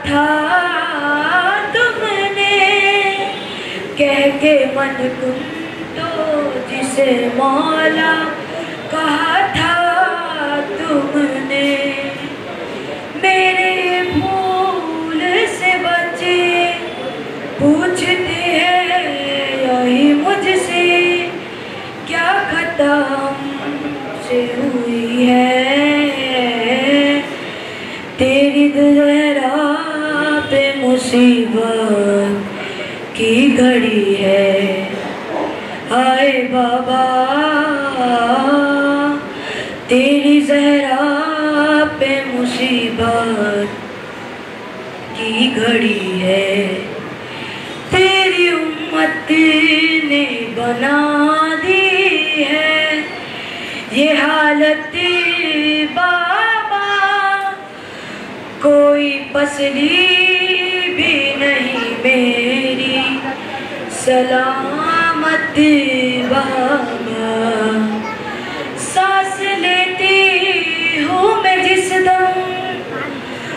تھا تم نے کہہ کے من کن تو جسے مولا کہا تھا تم نے میرے بھول سے بچے پوچھتے ہیں یہی مجھ سے کیا خطا ہم سے ہوئی ہے تیری زہرا پہ مصیبت کی گھڑی ہے ہائے بابا تیری زہرا پہ مصیبت کی گھڑی ہے تیری امت نے بنا دی ہے یہ حالت بابا کوئی پسلی بھی نہیں میری سلامت بابا سانس لیتی ہوں میں جس دم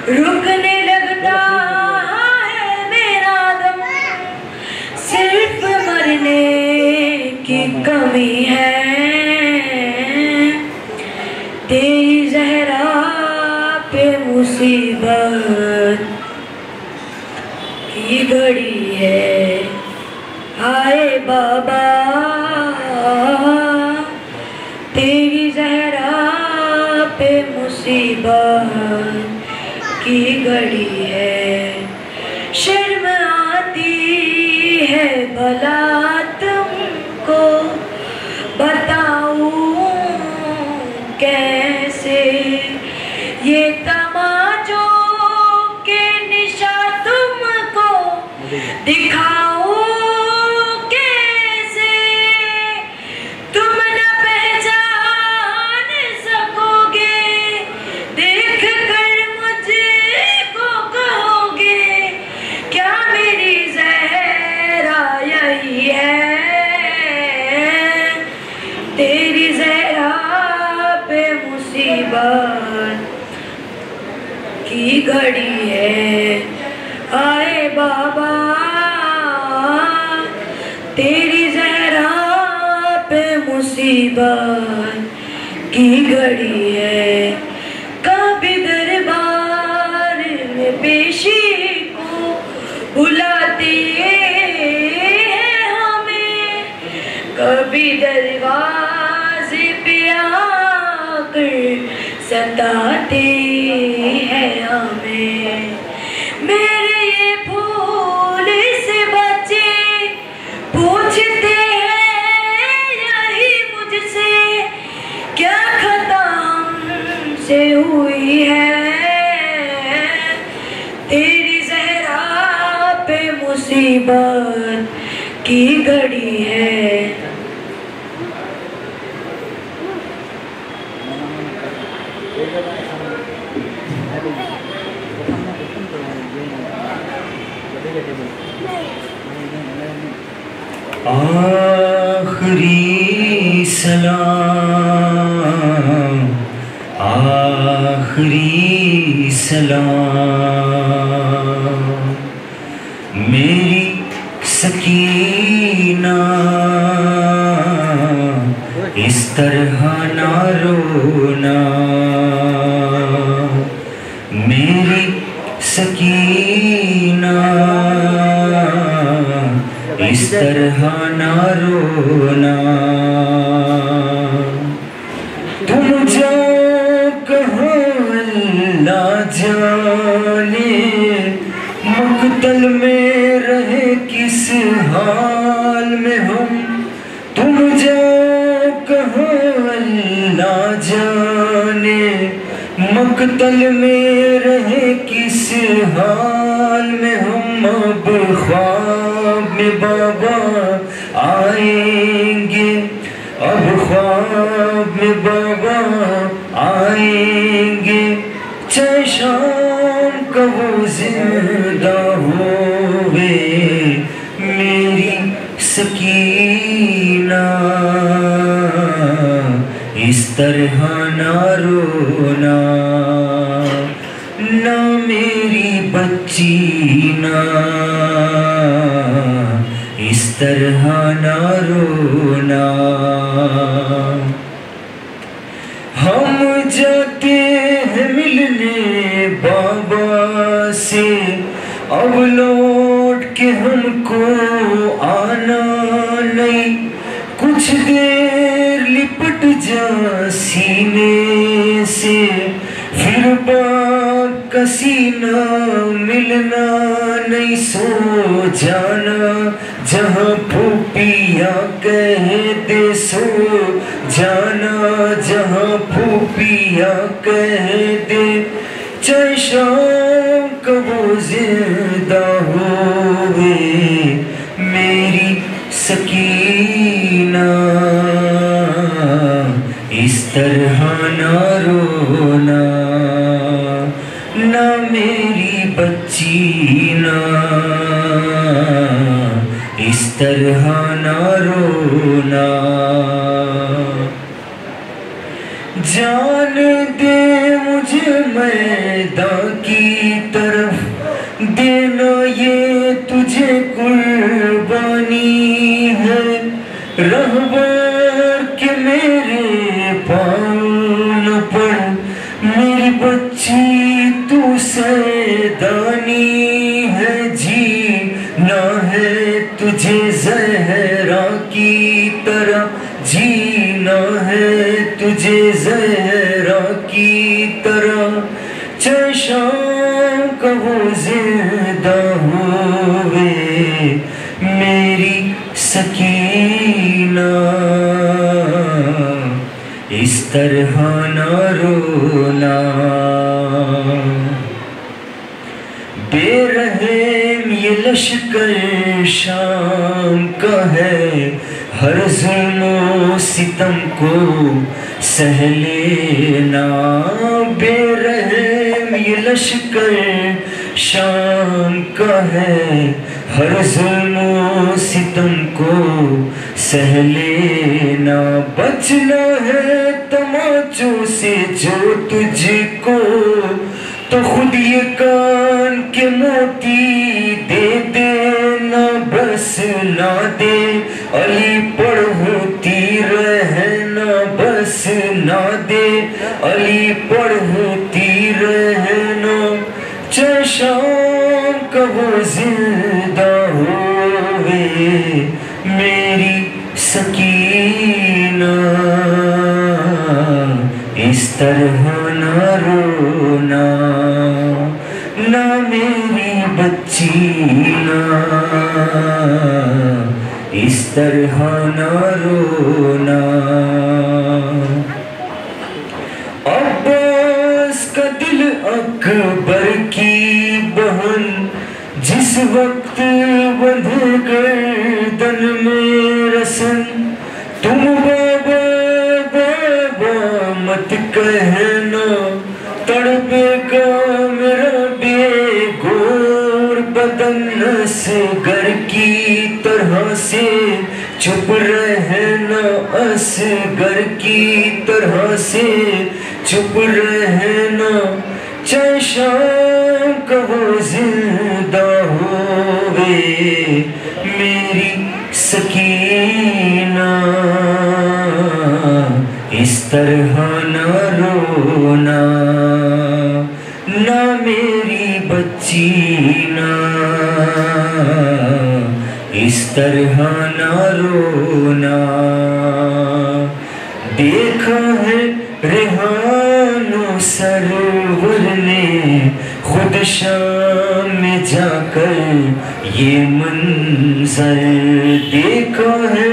رکنے لگتا ہے میرا دم صرف مرنے کی کمی ہے تیری زہرا پہ مصیبت کی گھڑی ہے ہائے بابا تیری زہرا پہ مصیبت کی گھڑی ہے شرم آتی ہے بھلا تم کو بتاؤں کیسے یہ تماچوں کے نشاں تم کو دکھاؤں کیسے تم نہ پہچان سکو گے دیکھ کر مجھ کو کہو گے کیا میری زہرا یہی ہے تیری زہرا پہ مصیبت کی گھڑی ہے آئے بابا تیری زہرا پہ مصیبت کی گھڑی ہے کبھی دربار میں پیشی کو بلاتے ہیں ہمیں کبھی دروازے پہ آ کر ستاتے ہیں ہمیں میرے یہ پھول سے بچے پوچھتے ہیں یہی مجھ سے کیا خطا ہم سے ہوئی ہے تیری زہرا پہ مصیبت کی گھڑی ہے آخری سلام آخری سلام میری سکینہ اس طرح نہ رونا میری سکینہ اس طرح نہ رونا تم جو کہو اللہ جانے مقتل میں رہے کس حال میں ہم تم جو کہو اللہ جانے مقتل میں رہے کس حال میں ہم اب خواب میں بابا آئیں گے اب خواب میں بابا آئیں گے چاہے شام کا وہ زندہ ہوئے میری سکینہ اس طرح نہ رونا نہ میری بچی نا اس طرح نہ رونا. ہم جاتے ہیں ملنے بابا سے اب لوٹ کے ہم کو آنا نہیں. کچھ دیر لپٹ جا سینے سے پھر باغ کا سینہ ملنا نہیں. سو جانا جہاں پھوپھیاں کہہ دے سو جانا جہاں پھوپھیاں کہہ دے. چاہے شام کا وہ زندہ ہوئے میری سکینہ اس طرح نہ رونا. نہ میری بچی نا اس طرح نہ رونا. جان دے مجھے میدان کی طرف دینا یہ تجھے قربانی ہے. رہبر کے میرے پاؤں نہ پڑ میری بچی تو سیدانی ہے. جینا ہے تجھے زہرا کی طرح جینا ہے تجھے زہرا کی طرح. چاہے شام کا وہ زندہ ہوئے میری سکینہ اس طرح نہ رونا. بے رحم یہ لشکر شام کا ہے ہر ظلم و ستم کو سہ لینا. بے رحم یہ لشکر شام کا ہے ہر ظلم و ستم کو سہ لینا. بچنا ہے تماچوں سے جو تجھ کو تو خود یہ کان کے موتی دے دینا. بس نہ دے علی پڑھتی رہنا بس نہ دے علی پڑھتی رہنا. چاہے شام کا وہ زندہ ہوئے میری سکینہ اس طرح نہ رونا. نہ میری بچی نا اس طرح نہ رونا. عباس کا دل اکبر کی بہن جس وقت بندھے گردن میں رسن. تم بابا بابا مت کہنا تڑپے گا میرا بے گور بدن. اصغر کی طرح سے چپ رہنا اصغر کی طرح سے چپ رہنا. چاہے شام کا وہ زندہ ہوئے میری سکینہ اس طرح نہ رونا. نہ میری بچی نا اس طرح نہ رونا. دیکھا ہے ریحان و سرور نے خود شام میں جا کر یہ منظر. دیکھا ہے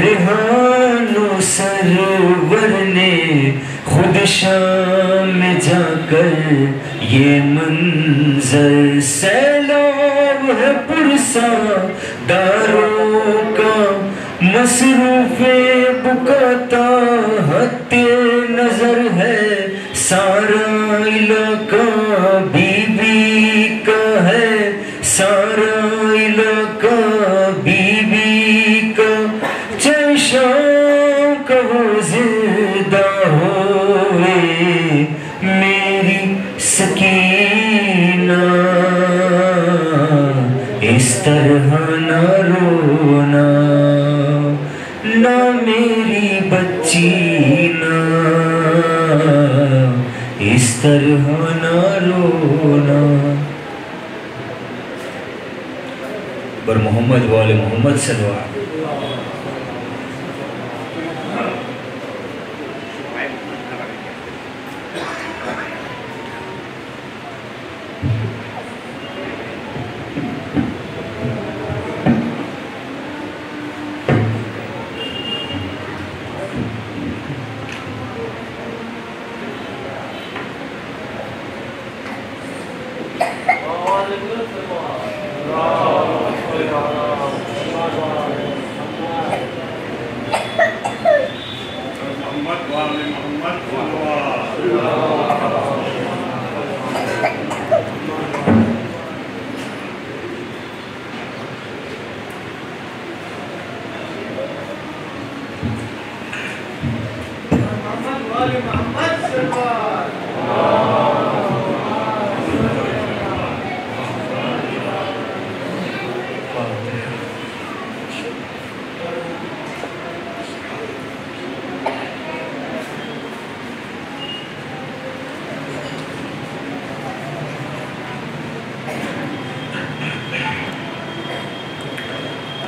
ریحان و سرور نے خود شام میں جا کر یہ منظر. سیلاب ہے پرسا داروں کا مصروف بکاتا حد نظر ہے. سارا علاقہ بی بی کا ہے سارا علاقہ بی بی کا. چاہے شام کا وہ زندہ ہوئے میری سکینہ طرح نہ رونا. بر محمد وال محمد صلی اللہ علیہ وسلم.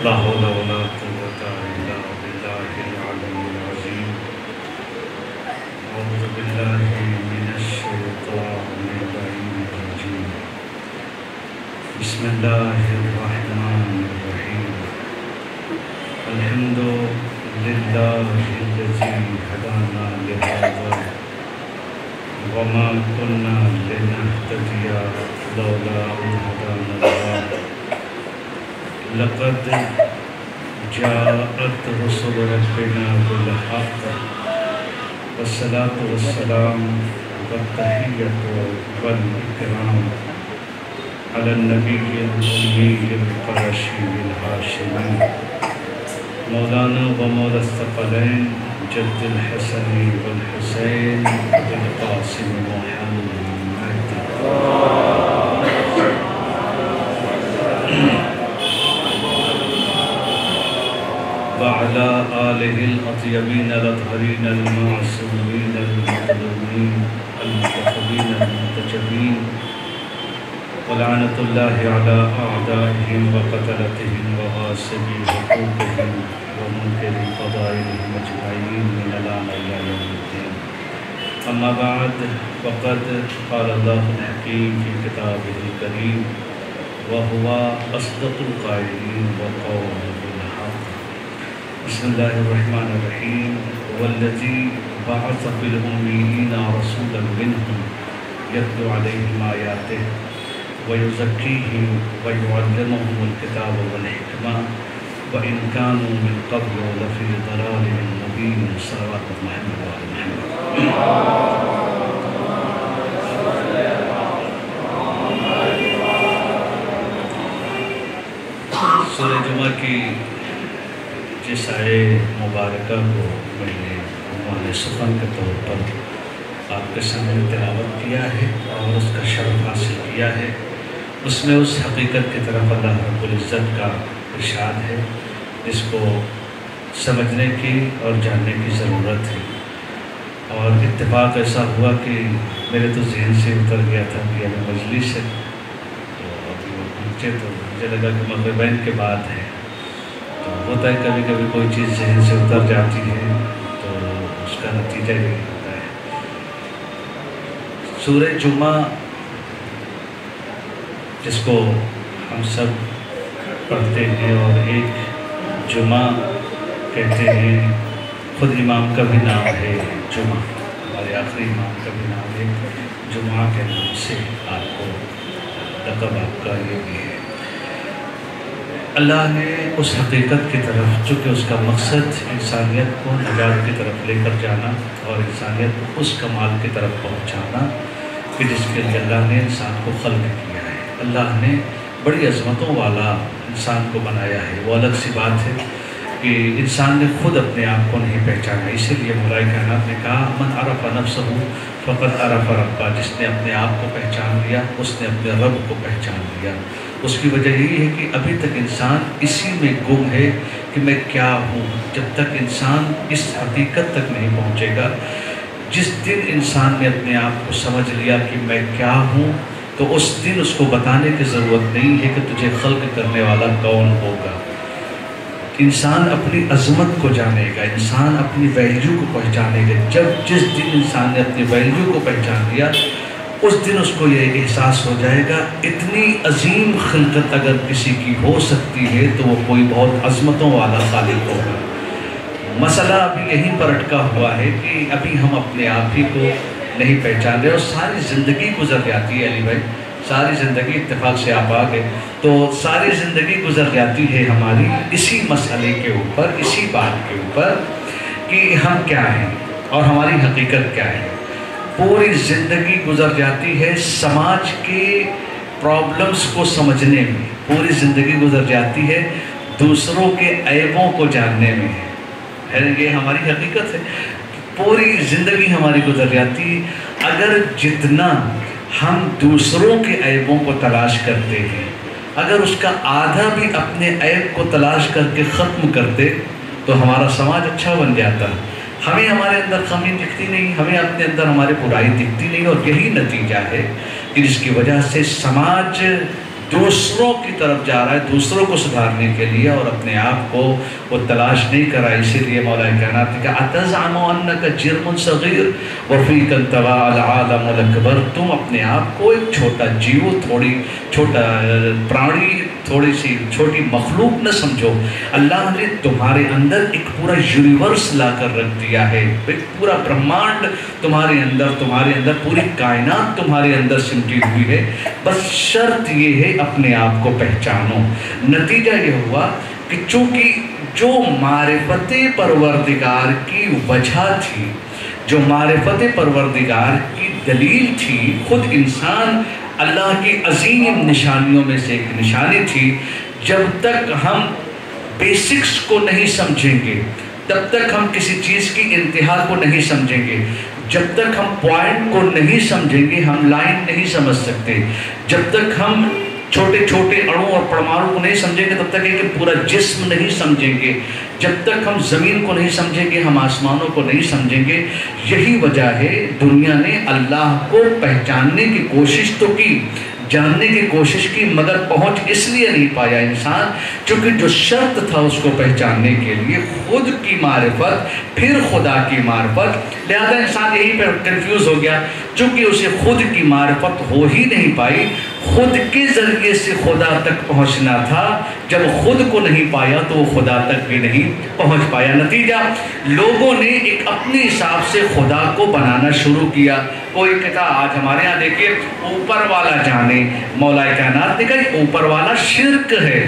لا حول ولا قوة إلا بالله العلي العظيم. أعوذ بالله من الشيطان الرجيم. بسم الله الرحمن الرحيم. الحمد لله الذي هدانا لهذا وما كنا لنهتدي لولا أن هدانا الله. لقد جاءت رسل ربنا بالحق والصلاة والسلام والتحية والإكرام على النبي الأمي القرشي الهاشمي مولانا ومولى الثقلين جد الحسن والحسين بالقاسم محمد وعلى آله الأطيبين الأطهرين المعصومين المظلومين المنتخبين المنتجبين ولعنة الله على أعدائهم وقتلتهم وغاصبي حقوقهم ومنكر فضائلهم أجمعين من الآن إلى يوم الدين. أما بعد فقد قال الله الحكيم في كتابه الكريم وهو أصدق القائلين وقوله بالحق. بسم الله الرحمن الرحيم. والذي بعث في الأميين رسولا منهم يتلو عليهم آياته ويزكيهم ويعلمهم الكتاب والحكمة وإن كانوا من قبل لفي ضلال مبين. صلوات محمد وعلى محمد. سورہ جمعہ کی جس آئے مبارکہ کو میں نے عنوان سخن کے طور پر آپ کے سامنے تلاوت کیا ہے اور اس کا شرف حاصل کیا ہے، اس میں اس حقیقت کی طرف اللہ رب العزت کا ارشاد ہے جس کو سمجھنے کی اور جاننے کی ضرورت ہے. اور اتفاق ایسا ہوا کہ میرے تو ذہن سے اتر گیا تھا کہ ابھی مجلس ہے، تو ابھی وہ پہنچے تو مجھے لگا کہ مغربین کے بعد ہے. تو ہوتا ہے کبھی کبھی کوئی چیز ذہن سے اتر جاتی ہے تو اس کا نتیجہ یہ ہوتا ہے. سورہ جمعہ جس کو ہم سب پڑھتے ہیں اور ایک جمعہ کہتے ہیں، خود امام کا بھی نام ہے جمعہ، ہمارے آخری امام کا بھی نام ہے جمعہ کے نام سے آپ کو لقب آپ کا یہ بھی ہے. اللہ نے اس حقیقت کی طرف، چونکہ اس کا مقصد انسانیت کو نجات کی طرف لے کر جانا اور انسانیت کو اس کمال کی طرف پہنچانا کہ جس کے لیے اللہ نے انسان کو خلق کیا ہے. اللہ نے بڑی عظمتوں والا انسان کو بنایا ہے. وہ الگ سی بات ہے کہ انسان نے خود اپنے آپ کو نہیں پہچانا، اسی لیے مولا کائنات نے کہا من عرف نفسہ فقط عرف ربہ. جس نے اپنے آپ کو پہچان لیا اس نے اپنے رب کو پہچان لیا. اس کی وجہ یہی ہے کہ ابھی تک انسان اسی میں گم ہے کہ میں کیا ہوں. جب تک انسان اس حقیقت تک نہیں پہنچے گا جس دن انسان نے اپنے آپ کو سمجھ لیا کہ میں کیا ہوں، تو اس دن اس کو بتانے کی ضرورت نہیں ہے کہ تجھے خلق کرنے والا کون ہوگا۔ انسان اپنی عظمت کو جانے گا، انسان اپنی ویلیو کو پہچانے گا۔ جس دن انسان نے اپنی ویلیو کو پہچان لیا، اس دن اس کو یہ احساس ہو جائے گا اتنی عظیم خلقت اگر کسی کی ہو سکتی ہے تو وہ کوئی بہت عظمتوں والا خالق ہوگا۔ مسئلہ ابھی یہیں پر اٹکا ہوا ہے کہ ابھی ہم اپنے آپ ہی کو نہیں پہچان رہے، اور ساری زندگی گزر جاتی ہے علی بھائی، ساری زندگی اتفاق سے آپ آ گئے تو ساری زندگی گزر جاتی ہے ہماری اسی مسئلے کے اوپر، اسی بات کے اوپر کہ ہم کیا ہیں اور ہماری حقیقت کیا ہے۔ پوری زندگی گزر جاتی ہے سماج کے پرابلمز کو سمجھنے میں، پوری زندگی گزر جاتی ہے دوسروں کے عیبوں کو جاننے میں، یہ ہماری حقیقت ہے۔ پوری زندگی ہماری گزر جاتی ہے، اگر جتنا ہم دوسروں کے عیبوں کو تلاش کرتے ہیں، اگر اس کا آدھا بھی اپنے عیب کو تلاش کر کے ختم کرتے تو ہمارا سماج اچھا بن جاتا۔ ہمیں ہمارے اندر خامی دکھتی نہیں، ہمیں اپنے اندر ہمارے برائی دکھتی نہیں، اور یہی نتیجہ ہے کہ جس کی وجہ سے سماج دوسروں کی طرف جا رہا ہے، دوسروں کو سدھارنے کے لیے، اور اپنے آپ کو وہ تلاش نہیں کرا۔ اسی لیے مولا کائنات نے کہا اتزعم انک جرم صغیر وفیک انطوی العالم الاکبر، تم اپنے آپ کو ایک چھوٹا جیو، تھوڑی چھوٹا پرانی، تھوڑی سی چھوٹی مخلوق نہ سمجھو۔ اللہ نے تمہارے اندر ایک پورا یونیورس لا کر رکھ دیا ہے، ایک پورا برہمانڈ تمہارے اندر پوری کائنات تمہارے اندر سمٹی ہوئی ہے، بس شرط یہ ہے اپنے آپ کو پہچانو۔ نتیجہ یہ ہوا کہ چونکہ جو معرفت پروردگار کی وجہ تھی، جو معرفت پروردگار کی دلیل تھی، خود انسان اللہ کی عظیم نشانیوں میں سے ایک نشانی تھی، جب تک ہم بیسکس کو نہیں سمجھیں گے، تب تک ہم کسی چیز کی انتہا کو نہیں سمجھیں گے، جب تک ہم پوائنٹ کو نہیں سمجھیں گے ہم لائن نہیں سمجھ سکتے، جب تک ہم چھوٹے چھوٹے اڑوں اور پرمانوں کو نہیں سمجھیں گے تب تک کہ پورا جسم نہیں سمجھیں گے، جب تک ہم زمین کو نہیں سمجھیں گے ہم آسمانوں کو نہیں سمجھیں گے۔ یہی وجہ ہے دنیا نے اللہ کو پہچاننے کی کوشش تو کی، جاننے کی کوشش کی، مگر پہنچ اس لیے نہیں پایا انسان چونکہ جو شرط تھا اس کو پہچاننے کے لیے خود کی معرفت پھر خدا کی معرفت، لہذا انسان یہی پر کنفیوز ہو گیا چونکہ اسے خود کی معرفت ہو ہی نہیں پائی، خود کے ذریعے سے خدا تک پہنچنا تھا، جب خود کو نہیں پایا تو وہ خدا تک بھی نہیں پہنچ پایا۔ نتیجہ لوگوں نے ایک اپنے حساب سے خدا کو بنانا شروع کیا۔ کوئی کہتا آج ہمارے ہاں دیکھیے اوپر والا جانے، مولا کائنات نے کہا اوپر والا شرک ہے،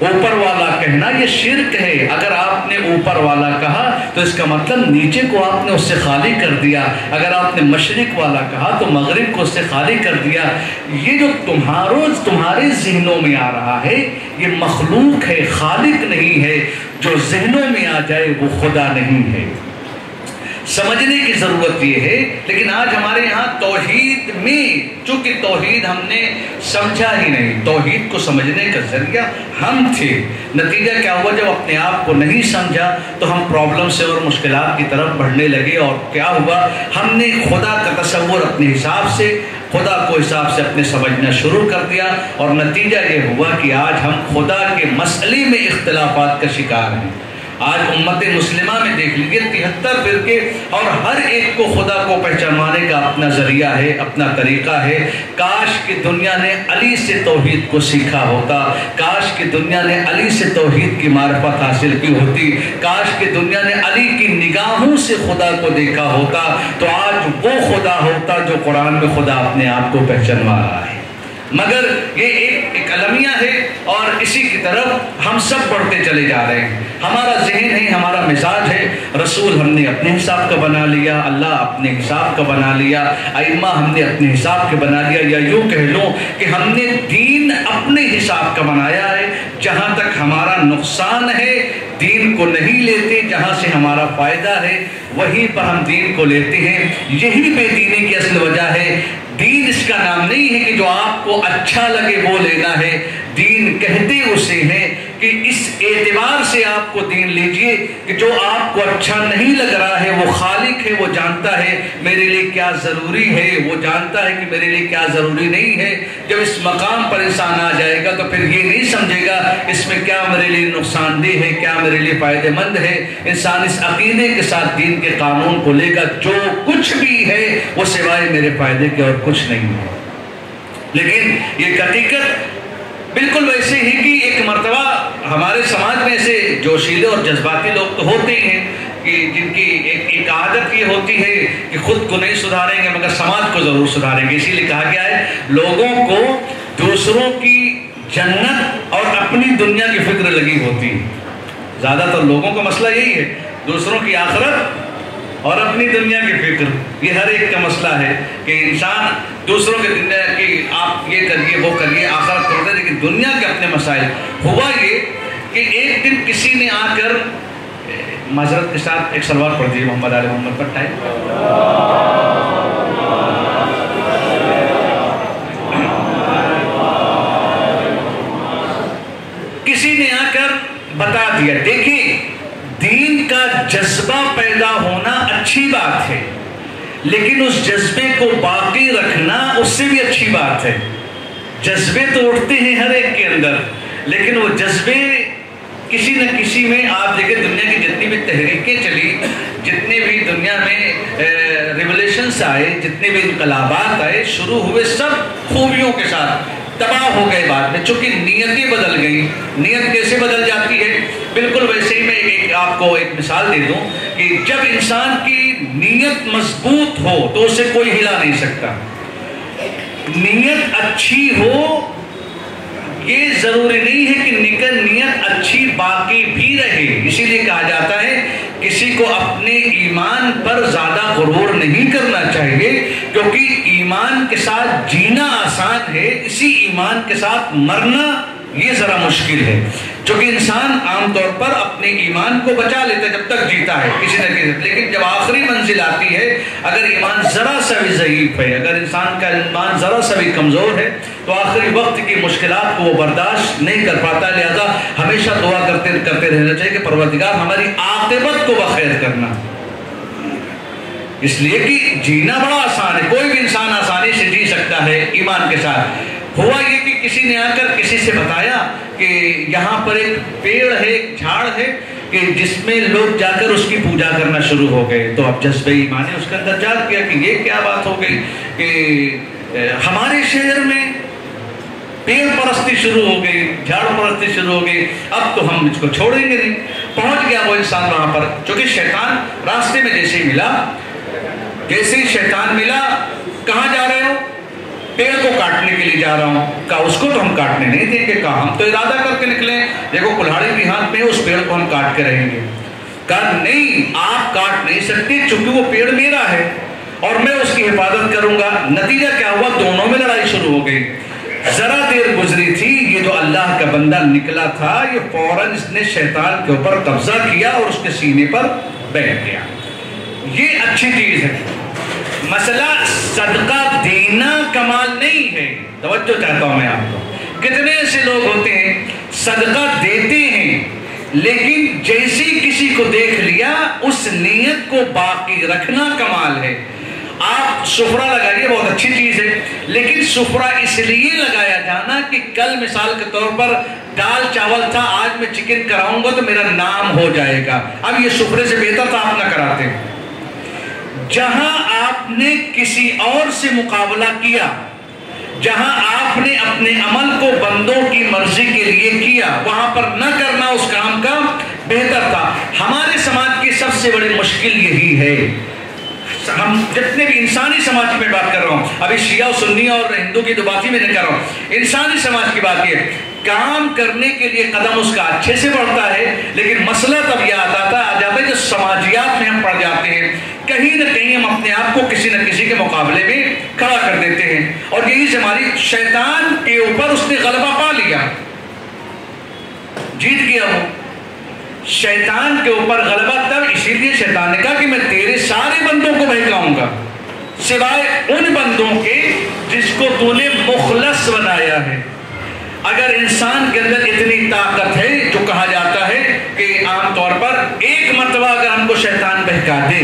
اوپر والا کہنا یہ شرک ہے۔ اگر آپ نے اوپر والا کہا تو اس کا مطلب نیچے کو آپ نے اس سے خالی کر دیا، اگر آپ نے مشرق والا کہا تو مغرب کو اس سے خالی کر دیا۔ یہ جو تمہارے ذہنوں میں آ رہا ہے یہ مخلوق ہے، خالق نہیں ہے، جو ذہنوں میں آ جائے وہ خدا نہیں ہے۔ سمجھنے کی ضرورت یہ ہے، لیکن آج ہمارے یہاں توحید میں چونکہ توحید ہم نے سمجھا ہی نہیں، توحید کو سمجھنے کا ذریعہ ہم تھے، نتیجہ کیا ہوا جب اپنے آپ کو نہیں سمجھا تو ہم پرابلم سے اور مشکلات کی طرف بڑھنے لگے، اور کیا ہوا ہم نے خدا کا تصور اپنے حساب سے، خدا کو حساب سے اپنے سمجھنا شروع کر دیا، اور نتیجہ یہ ہوا کہ آج ہم خدا کے مسئلے میں اختلافات کا شکار ہیں۔ آج امت مسلمہ میں دیکھ لیجیے 73 فرقے، اور ہر ایک کو خدا کو پہچانوانے کا اپنا ذریعہ ہے، اپنا طریقہ ہے۔ کاش کہ دنیا نے علی سے توحید کو سیکھا ہوتا، کاش کہ دنیا نے علی سے توحید کی معرفت حاصل کی ہوتی، کاش کہ دنیا نے علی کی نگاہوں سے خدا کو دیکھا ہوتا، تو آج وہ خدا ہوتا جو قرآن میں خدا اپنے آپ کو پہچانوا رہا ہے۔ مگر یہ ایک المیہ ہے، اور اسی کی طرف ہم سب بڑھتے چلے جا رہے ہیں۔ ہمارا ذہن ہے، ہمارا مزاج ہے، رسول ہم نے اپنے حساب کا بنا لیا، اللہ اپنے حساب کا بنا لیا، ائمہ ہم نے اپنے حساب کے بنا لیا، یا یوں کہہ لوں کہ ہم نے دین اپنے حساب کا بنایا ہے۔ جہاں تک ہمارا نقصان ہے دین کو نہیں لیتے، جہاں سے ہمارا فائدہ ہے وہیں پر ہم دین کو لیتے ہیں۔ یہی بے دینی کی اصل وجہ ہے۔ دین اس کا نام نہیں ہے کہ جو آپ کو اچھا لگے وہ لینا ہے، دین کہتے اسے ہیں کہ اس اعتبار سے آپ کو دین لیجئے کہ جو آپ کو اچھا نہیں لگ رہا ہے وہ خالق ہے، وہ جانتا ہے میرے لیے کیا ضروری ہے، وہ جانتا ہے کہ میرے لیے کیا ضروری نہیں ہے۔ جب اس مقام پر انسان آ جائے گا تو پھر یہ نہیں سمجھے گا اس میں کیا میرے لیے نقصان دہ ہے، کیا میرے لیے فائدہ مند ہے۔ انسان اس عقیدے کے ساتھ دین کے قانون کو لے گا جو کچھ بھی ہے وہ سوائے میرے فائدے کے اور کچھ نہیں ہے۔ لیکن یہ حقیقت بالکل ویسے ہی کہ ایک مرتبہ ہمارے سماج میں ایسے جوشیلے اور جذباتی لوگ تو ہوتے ہی ہیں کہ جن کی ایک عادت یہ ہوتی ہے کہ خود کو نہیں سدھاریں گے مگر سماج کو ضرور سدھاریں گے۔ اسی لیے کہا گیا ہے لوگوں کو دوسروں کی جنت اور اپنی دنیا کی فکر لگی ہوتی ہے۔ زیادہ تر لوگوں کا مسئلہ یہی ہے، دوسروں کی آخرت اور اپنی دنیا کی فکر۔ یہ ہر ایک کا مسئلہ ہے کہ انسان دوسروں کے دنیا کی آپ یہ کریے وہ کریے آخرت کرتے، لیکن دنیا کے اپنے مسائل۔ ہوا یہ کہ ایک دن کسی نے آ کر معذرت کے ساتھ ایک سلوات پڑھ دی محمد آل محمد پر ٹائم۔ کسی نے آ کر بتا دیا دیکھیں دین کا جذبہ پیدا ہونا اچھی بات ہے، لیکن اس جذبے کو باقی رکھنا اس سے بھی اچھی بات ہے۔ جذبے تو اٹھتے ہیں ہر ایک کے اندر، لیکن وہ جذبے کسی نہ کسی میں آپ دیکھیں دنیا کی جتنی بھی تحریکیں چلی، جتنے بھی دنیا میں ریولیشنز آئے، جتنے بھی انقلابات آئے، شروع ہوئے سب خوبیوں کے ساتھ، تباہ ہو گئے بعد میں، چونکہ نیتیں بدل گئی۔ نیت کیسے بدل جاتی ہے؟ بالکل ویسے ہی میں آپ کو ایک مثال دے دوں کہ جب انسان کی نیت مضبوط ہو تو اسے کوئی ہلا نہیں سکتا۔ نیت اچھی ہو یہ ضروری نہیں ہے کہ نیت اچھی باقی بھی رہے۔ اسی لیے کہا جاتا ہے کسی کو اپنے ایمان پر زیادہ غرور نہیں کرنا چاہیے، کیونکہ ایمان کے ساتھ جینا آسان ہے، اسی ایمان کے ساتھ مرنا یہ ذرا مشکل ہے۔ چونکہ انسان عام طور پر اپنے ایمان کو بچا لیتا ہے جب تک جیتا ہے کسی نہ کسی، لیکن جب آخری منزل آتی ہے اگر ایمان ذرا سا بھی ضعیف ہے، اگر انسان کا ایمان ذرا سا بھی کمزور ہے تو آخری وقت کی مشکلات کو وہ برداشت نہیں کر پاتا۔ لہذا ہمیشہ دعا کرتے رہنا چاہیے کہ پروردگار ہماری عاقبت کو بخیر کرنا، اس لیے کہ جینا بڑا آسان ہے، کوئی بھی انسان آسانی سے جی سکتا ہے ایمان کے ساتھ۔ ہوا یہ کہ کسی نے آ کر کسی سے بتایا کہ یہاں پر ایک پیڑ ہے، ایک جھاڑ ہے کہ جس میں لوگ جا کر اس کی پوجا کرنا شروع ہو گئے۔ تو اب جذبہ ایمان نے اس کے اندر جاگ کیا کہ یہ کیا بات ہو گئی کہ ہمارے شہر میں پیڑ پرستی شروع ہو گئی، جھاڑ پرستی شروع ہو گئی، اب تو ہم اس کو چھوڑیں گے نہیں۔ پہنچ گیا وہ انسان وہاں پر، چونکہ شیطان راستے میں جیسے ہی شیطان ملا، کہاں جا رہے ہو؟ پیڑ کو کاٹنے کے لیے جا رہا ہوں۔ کہا اس کو تو ہم کاٹنے نہیں دیں گے، کہا ہم تو ارادہ کر کے نکلے، دیکھو کلہاڑی بھی ہاتھ میں، اس پیڑ کو ہم کاٹ کے رہیں گے۔ کہا نہیں آپ کاٹ نہیں سکتے چونکہ وہ پیڑ میرا ہے اور میں اس کی حفاظت کروں گا۔ نتیجہ کیا ہوا؟ دونوں میں لڑائی شروع ہو گئی۔ ذرا دیر گزری تھی، یہ جو اللہ کا بندہ نکلا تھا یہ فوراً اس نے شیطان کے اوپر قبضہ کیا اور اس کے سینے پر بیٹھ گیا۔ یہ اچھی چیز ہے۔ مسئلہ صدقہ دینا کمال نہیں ہے، توجہ چاہتا ہوں میں آپ کو۔ کتنے ایسے لوگ ہوتے ہیں صدقہ دیتے ہیں لیکن جیسے کسی کو دیکھ لیا اس نیت کو باقی رکھنا کمال ہے۔ آپ سفرہ لگائیے، بہت اچھی چیز ہے، لیکن سفرہ اس لیے لگایا جانا کہ کل مثال کے طور پر دال چاول تھا، آج میں چکن کراؤں گا تو میرا نام ہو جائے گا۔ اب یہ سفرے سے بہتر تھا آپ نہ کراتے۔ جہاں آپ نے کسی اور سے مقابلہ کیا، جہاں آپ نے اپنے عمل کو بندوں کی مرضی کے لیے کیا، وہاں پر نہ کرنا اس کام کا بہتر تھا۔ ہمارے سماج کی سب سے بڑی مشکل یہی ہے، ہم جتنے بھی انسانی سماج کی میں بات کر رہا ہوں، ابھی شیعہ و سنی اور ہندو کی تو بات ہی میں نہیں کر رہا ہوں، انسانی سماج کی بات یہ کام کرنے کے لیے قدم اس کا اچھے سے بڑھتا ہے، لیکن مسئلہ تب یہ آ جاتا ہے جو سماجیات میں ہم پڑ جاتے ہیں، کہیں نہ کہیں ہم اپنے آپ کو کسی نہ کسی کے مقابلے میں کھڑا کر دیتے ہیں، اور یہی سے ہماری شیطان کے اوپر اس نے غلبہ پا لیا، جیت گیا وہ شیطان کے اوپر غلبہ۔ تب اسی لیے شیطان نے کہا کہ میں تیرے سارے بندوں کو بہکاؤں گا سوائے ان بندوں کے جس کو تو نے مخلص بنایا ہے۔ اگر انسان کے اندر اتنی طاقت ہے، جو کہا جاتا ہے کہ عام طور پر ایک مرتبہ اگر ہم کو شیطان بہکا دے،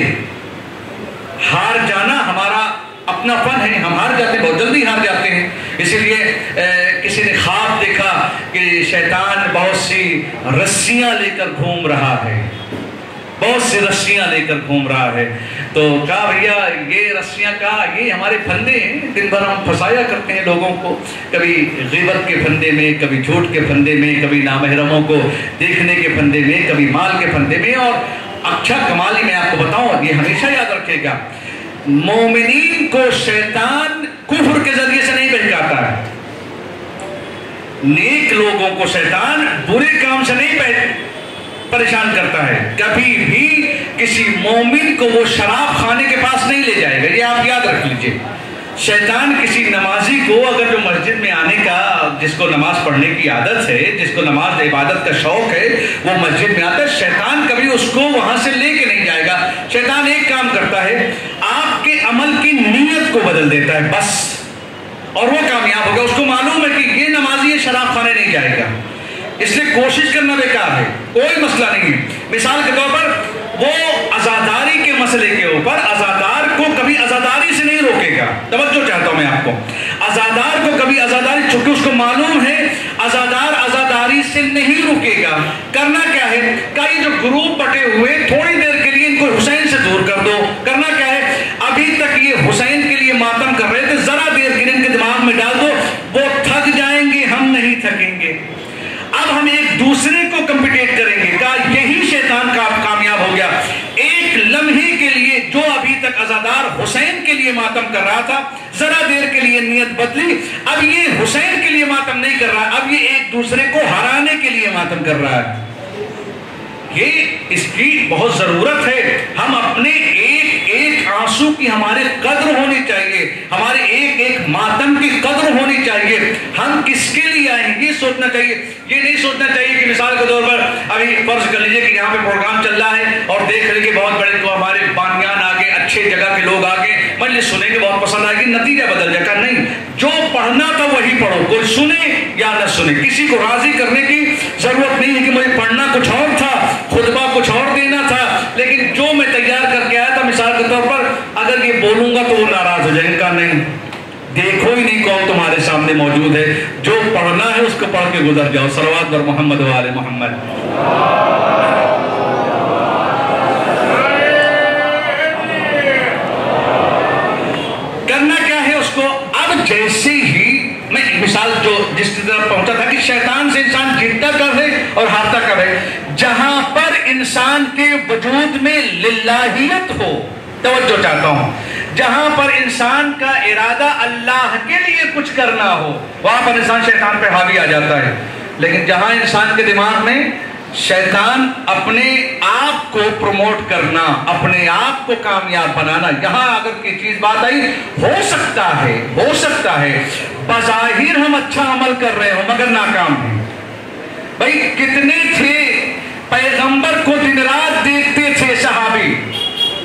ہار جانا ہمارا اپنا فن ہے، ہم ہار جاتے ہیں، بہت جلدی ہار جاتے ہیں. اسی لیے کسی نے خواب دیکھا کہ شیطان بہت سی رسیاں لے کر گھوم رہا ہے، بہت سی رسیاں لے کر گھوم رہا ہے. تو کہا بھیا یہ رسیاں کہا یہ ہمارے پھندے ہیں، دن بھر ہم پھنسایا کرتے ہیں لوگوں کو، کبھی غیبت کے پھندے میں، کبھی جھوٹ کے پھندے میں، کبھی نامحرموں کو دیکھنے کے پھندے میں، کبھی مال کے پھندے میں. اور اچھا کمال ہی میں آپ کو بتاؤں، یہ ہمیشہ یاد رکھے گا، مومنین کو شیطان کفر کے ذریعے سے نہیں بہکاتا ہے، نیک لوگوں کو شیطان برے کام سے نہیں پریشان کرتا ہے. کبھی بھی کسی مومن کو وہ شراب خانے کے پاس نہیں لے جائے گا، یہ آپ یاد رکھ لیجئے. شیطان کسی نمازی کو اگر جو مسجد میں آنے کا، جس کو نماز پڑھنے کی عادت ہے، جس کو نماز عبادت کا شوق ہے، وہ مسجد میں آتا ہے، شیطان کبھی اس کو وہاں سے لے کے نہیں جائے گا. شیطان ایک کام کرتا ہے، آپ کے عمل کی نیت کو بدل دیتا ہے بس، اور وہ کامیاب ہوگا. اس کو معلوم ہے کہ یہ نمازی یہ شراب خانے نہیں جائے گا، اس لیے کوشش کرنا بیکار ہے، کوئی مسئلہ نہیں ہے. مثال کے طور پر وہ عزاداری کے مسئلے کے اوپر عزادار کو کبھی عزاداری سے نہیں روکے گا. توجہ چاہتا ہوں میں آپ کو، عزادار کو کبھی عزاداری، چونکہ اس کو معلوم ہے عزادار عزاداری سے نہیں رکے گا. کرنا کیا ہے، کہ یہ جو گروپ بٹے ہوئے تھوڑی دیر کے لیے ان کو حسین سے دور کر دو. کرنا کیا ہے، ابھی تک یہ حسین کے لیے ماتم کر رہے تھے، ذرا دیر کے لیے ان کے دماغ میں ڈال دو، وہ تھک جائیں گے، ہم نہیں تھکیں گے. اب ہم ایک دوسرے کو کمپیٹیٹ کریں گے. کہا یہی شیطان کا کامیاب ہو گیا. ایک لمحے کے لیے جو ابھی تک عزادار حسین کے لیے ماتم کر رہا تھا، ذرا دیر کے لیے نیت بدلی، اب یہ حسین کے لیے ماتم نہیں کر رہا، اب یہ ایک دوسرے کو ہرانے کے لیے ماتم کر رہا ہے. یہ اس کی بہت ضرورت ہے. ہم اپنے ایک ایک آنسو کی ہمارے قدر ہونی چاہیے، ہمارے ایک ایک ماتم کی قدر ہونی چاہیے. ہم کس کے لیے آئے ہیں یہ سوچنا چاہیے. یہ نہیں سوچنا چاہیے کہ مثال کے طور پر ابھی فرض کر لیجئے کہ یہاں پہ پروگرام چل رہا ہے اور دیکھ رہے کہ بہت بڑے کو ہمارے بانیان آگے، اچھے جگہ کے لوگ آگے، مجلس سنیں گے، بہت پسند آئے گی، نتیجہ بدل جائے گا. نہیں، جو پڑھنا تھا وہی پڑھو، کوئی سنے یا نہ سنے. کسی کو راضی کرنے کی ضرورت نہیں ہے کہ مجھے پڑھنا کچھ اور تھا، خطبہ کچھ اور دینا تھا، لیکن جو میں تیار کر کے آیا تھا، مثال کے طور پر اگر یہ بولوں گا تو وہ ناراض ہو جائے گا. نہیں، دیکھو ہی نہیں کون تمہارے سامنے موجود ہے، جو پڑھنا ہے اس کو پڑھ کے گزر جاؤ. صلوات بر محمد و آل محمد. کرنا کیا ہے اس کو. اب جیسے ہی میں مثال جو جس طرح پہنچا تھا کہ شیطان سے انسان جیتتا کب ہے اور ہارتا کب ہے، جہاں پر انسان کے وجود میں للہیت ہو. توجہ چاہتا ہوں، جہاں پر انسان کا ارادہ اللہ کے لیے کچھ کرنا ہو، وہاں پر انسان شیطان پہ حاوی آ جاتا ہے. لیکن جہاں انسان کے دماغ میں شیطان اپنے آپ کو پروموٹ کرنا، اپنے آپ کو کامیاب بنانا، یہاں اگر کی چیز بات آئی، ہو سکتا ہے بظاہر ہم اچھا عمل کر رہے ہوں مگر ناکام ہیں. بھائی کتنے تھے پیغمبر کو دن رات دیکھتے تھے صحابی،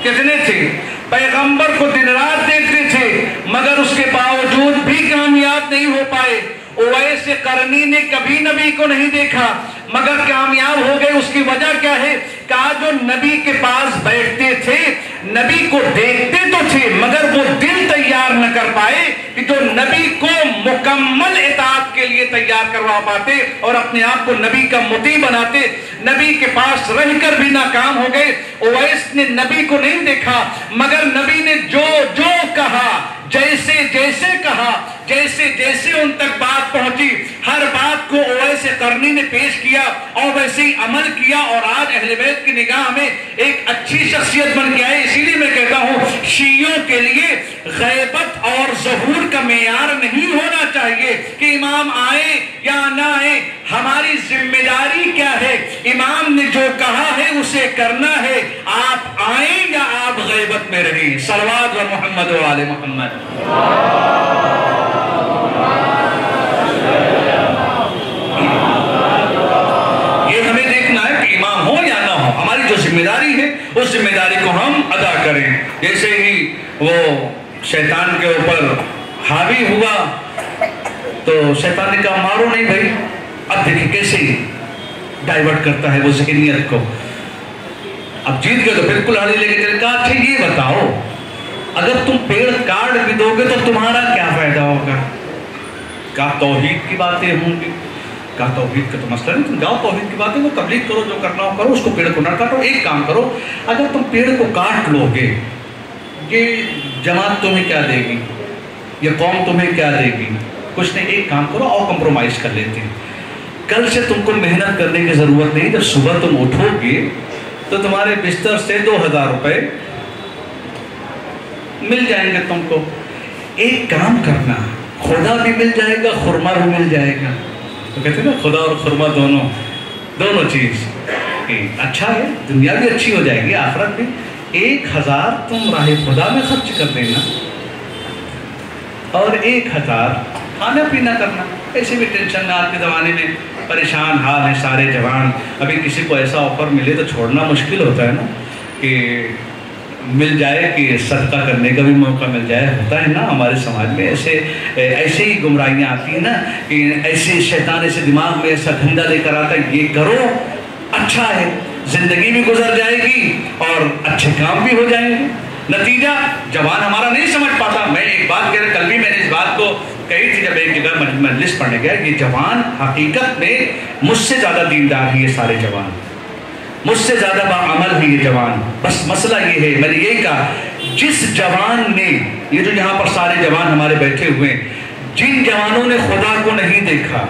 کتنے تھے پیغمبر کو دن رات دیکھتے تھے مگر اس کے باوجود بھی کامیاب نہیں ہو پائے. اویس قرنی نے کبھی نبی کو نہیں دیکھا مگر کامیاب ہو گئے. اس کی وجہ کیا ہے؟ کہا جو نبی کے پاس بیٹھتے تھے، نبی کو دیکھتے تو تھے مگر وہ دل تیار نہ کر پائے کہ جو نبی کو مکمل اطاعت کے لیے تیار کروا پاتے اور اپنے آپ کو نبی کا مطیع بناتے. نبی کے پاس رہ کر بھی ناکام ہو گئے. اویس نے نبی کو نہیں دیکھا مگر نبی نے جو جو کہا، جیسے جیسے کہا، جیسے جیسے ان تک بات پہنچی، ہر بات کو اویس قرنی نے پیش کیا اور ویسے ہی عمل کیا. اور آج اہل بیت کی نگاہ میں ایک اچھی شخصیت بن کے آئے. اسی لیے میں کہتا ہوں شیعوں کے لیے غیبت اور ظہور کا معیار نہیں ہونا چاہیے کہ امام آئے یا نہ آئے. ہماری ذمہ داری کیا ہے؟ امام نے جو کہا ہے اسے کرنا ہے. آپ آئیں یا آپ غیبت میں رہیں. صلوات و محمد و آل محمد. یہ ہمیں دیکھنا ہے کہ امام ہو یا نہ ہو، ہماری جو ذمہ داری ہے اس ذمہ داری کو ہم ادا کریں. جیسے ہی وہ شیطان کے اوپر حاوی ہوا تو شیطان نے کہا مارو نہیں بھائی. اب دیکھیں کیسے ڈائیورٹ کرتا ہے وہ ذہنیت کو. اب جیت گئے تو بالکل ہڑی لے کے چلے. کہا اچھا یہ بتاؤ اگر تم پیڑ کاٹ بھی دو گے تو تمہارا کیا فائدہ ہوگا؟ کہا توحید کی باتیں ہوں گی. کہا توحید کا تو مسئلہ نہیں, تم جاؤ توحید کی باتیں وہ تبلیغ کرو, جو کرنا ہو کرو, اس کو پیڑ کو نہ کاٹو. ایک کام کرو, اگر تم پیڑ کو کاٹ لو گے یہ جماعت تمہیں کیا دے گی, یہ قوم تمہیں کیا دے گی؟ کچھ نہیں, ایک کام کرو اور کمپرومائز کر لیتے ہیں. کل سے تم کو محنت کرنے کی ضرورت نہیں, جب صبح تم اٹھو گے تو تمہارے بستر سے 2000 روپے مل جائیں گے تم کو. ایک کام کرنا, خدا بھی مل جائے گا, خرما بھی مل جائے گا. تو کہتے ہیں نا خدا اور خرما دونوں چیز اچھا ہے, دنیا بھی اچھی ہو جائے گی, آخرت بھی. 1000 تم راہ خدا میں خرچ کر دینا اور 1000 کھانا پینا کرنا. ایسے بھی ٹینشن نہ, آج کے زمانے میں پریشان حال ہیں سارے جوان. ابھی کسی کو ایسا آفر ملے تو چھوڑنا مشکل ہوتا ہے نا, کہ مل جائے کہ صدقہ کرنے کا بھی موقع مل جائے. ہوتا ہے نا ہمارے سماج میں ایسے ہی گمراہیاں آتی ہیں نا, کہ ایسے شیطان ایسے دماغ میں ایسا دھندا لے کر آتا ہے, یہ کرو اچھا ہے, زندگی بھی گزر جائے گی اور اچھے کام بھی ہو جائیں گے. نتیجہ جوان ہمارا نہیں سمجھ پاتا. میں ایک بات کہہ رہا, کل بھی میں نے اس بات کو کہی تھی جب ایک جگہ مجلس پڑھنے گیا, یہ جوان حقیقت میں مجھ سے زیادہ دیندار ہیں, یہ سارے جوان مجھ سے زیادہ باعمل ہیں یہ جوان. بس مسئلہ یہ ہے, میں نے یہی کہا, جس جوان نے, یہ جو یہاں پر سارے جوان ہمارے بیٹھے ہوئے ہیں, جن جوانوں نے خدا کو نہیں دیکھا,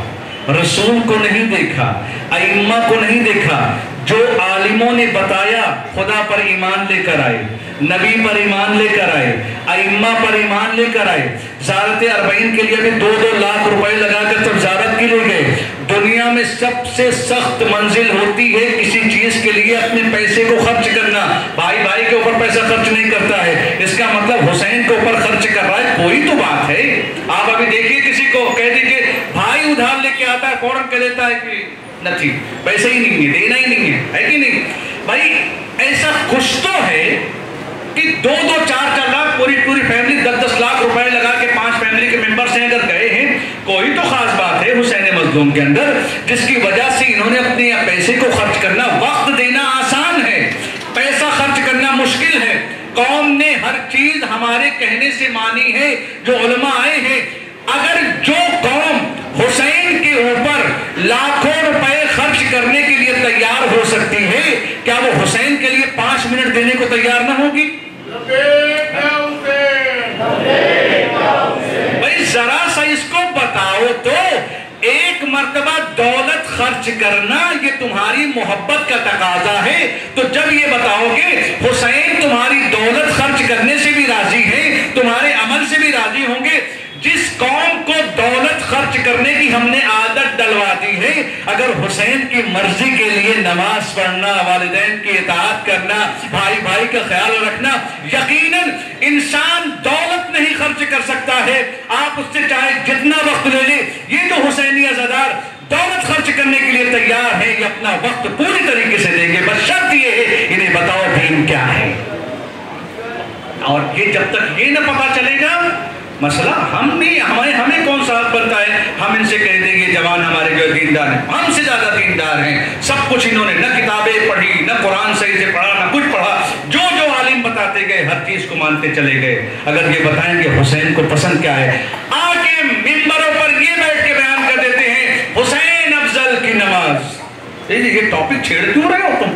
رسول کو نہیں دیکھا, ائمہ کو نہیں دیکھا, جو عالموں نے بتایا خدا پر ایمان لے کر آئے, نبی پر ایمان لے کر آئے, ائمہ پر ایمان لے کر آئے, زیارت 40 کے لیے بھی 2-2 لاکھ روپے لگا کر تب زیارت کے لیے گئے. دنیا میں سب سے سخت منزل ہوتی ہے کسی چیز کے لیے اپنے پیسے کو خرچ کرنا. بھائی بھائی کے اوپر پیسہ خرچ نہیں کرتا ہے, اس کا مطلب حسین کے اوپر خرچ کر رہا ہے, کوئی تو بات ہے. آپ ابھی دیکھیے کسی کو کہہ دیجیے بھائی ادھار لے کے آتا ہے, فوراً کہہ دیتا ہے کہ نہیں پیسے ہی نہیں ہے, دینا ہی نہیں ہے کہ نہیں. بھائی ایسا کچھ تو ہے کہ 2-2, 4-4 لاکھ پوری فیملی 10-10 لاکھ روپے لگا کے 5 فیملی کے ممبرز ہیں اگر گئے ہیں, کوئی تو خاص بات ہے حسین مظلوم کے اندر, جس کی وجہ سے انہوں نے اپنے پیسے کو خرچ کرنا. وقت دینا آسان ہے, پیسہ خرچ کرنا مشکل ہے. قوم نے ہر چیز ہمارے کہنے سے مانی ہے, جو علماء آئے ہیں. اگر جو قوم حسین کے اوپر لاکھوں روپے خرچ کرنے کے لیے تیار ہو سکتی ہے, کیا وہ حسین کے لیے 5 منٹ دینے کو تیار نہ ہوگی؟ بھائی ذرا سا اس کو بتاؤ تو, ایک مرتبہ دولت خرچ کرنا یہ تمہاری محبت کا تقاضا ہے. تو جب یہ بتاؤ گے حسین تمہاری دولت خرچ کرنے سے بھی راضی ہے, تمہارے عمل سے بھی راضی ہوں گے. جس قوم کو دولت خرچ کرنے کی ہم نے عادت ڈلوا دی ہے, اگر حسین کی مرضی کے لیے نماز پڑھنا, والدین کی اطاعت کرنا, بھائی بھائی کا خیال رکھنا, یقیناً انسان دولت نہیں خرچ کر سکتا ہے. آپ اس سے چاہے جتنا وقت لے لیں, یہ تو حسینی عزادار دولت خرچ کرنے کے لیے تیار ہے, یہ اپنا وقت پوری طریقے سے دیں گے. بس شرط یہ ہے انہیں بتاؤ دین کیا ہے. اور یہ جب تک یہ نہ پتا چلے گا مسئلہ ہمیں کون سا حق بنتا ہے ہم ان سے کہہ دیں گے جوان ہمارے جو دیندار ہیں, ہم سے زیادہ دیندار ہیں. سب کچھ انہوں نے نہ کتابیں پڑھی, نہ قرآن صحیح سے پڑھا, نہ کچھ پڑھا. جو عالم بتاتے گئے ہر چیز کو مانتے چلے گئے. اگر یہ بتائیں گے حسین کو پسند کیا ہے, آ کے ممبروں پر یہ بیٹھ کے بیان کر دیتے ہیں حسین افضل کی نماز. یہ ٹاپک چھیڑ کیوں رہے ہو تم؟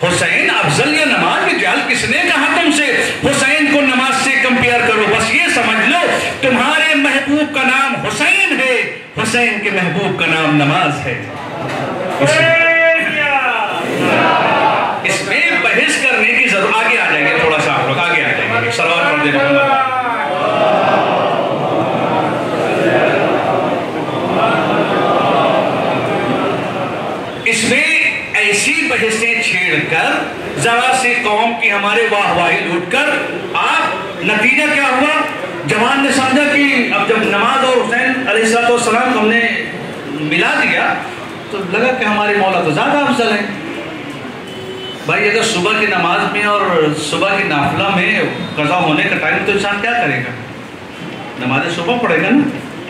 حسین افضل یا نماز, یہ جہل کس نے کہا تم سے حسین کو نماز سے کمپیئر کرو؟ بس یہ سمجھ لو تمہارے محبوب کا نام حسین ہے, حسین کے محبوب کا نام نماز ہے. اس میں بحث کرنے کی ضرورت. آگے آ جائیں گے, تھوڑا سا آپ لوگ آگے آ جائیں گے. صلوات پڑھ دیں محمد. اس میں ایسی بحثیں چھیڑ کر ذرا سے قوم کی ہمارے واہ واہی لوٹ کر آپ نتیجہ کیا ہوا؟ جوان نے سمجھا کہ اب جب نماز اور حسین علیہ السلام ہم نے ملا دیا تو لگا کہ ہمارے مولا تو زیادہ افضل ہیں. بھائی اگر صبح کی نماز میں اور صبح کی نافلہ میں قضا ہونے کا ٹائم تو انسان کیا کرے گا؟ نماز صبح پڑھے گا نا.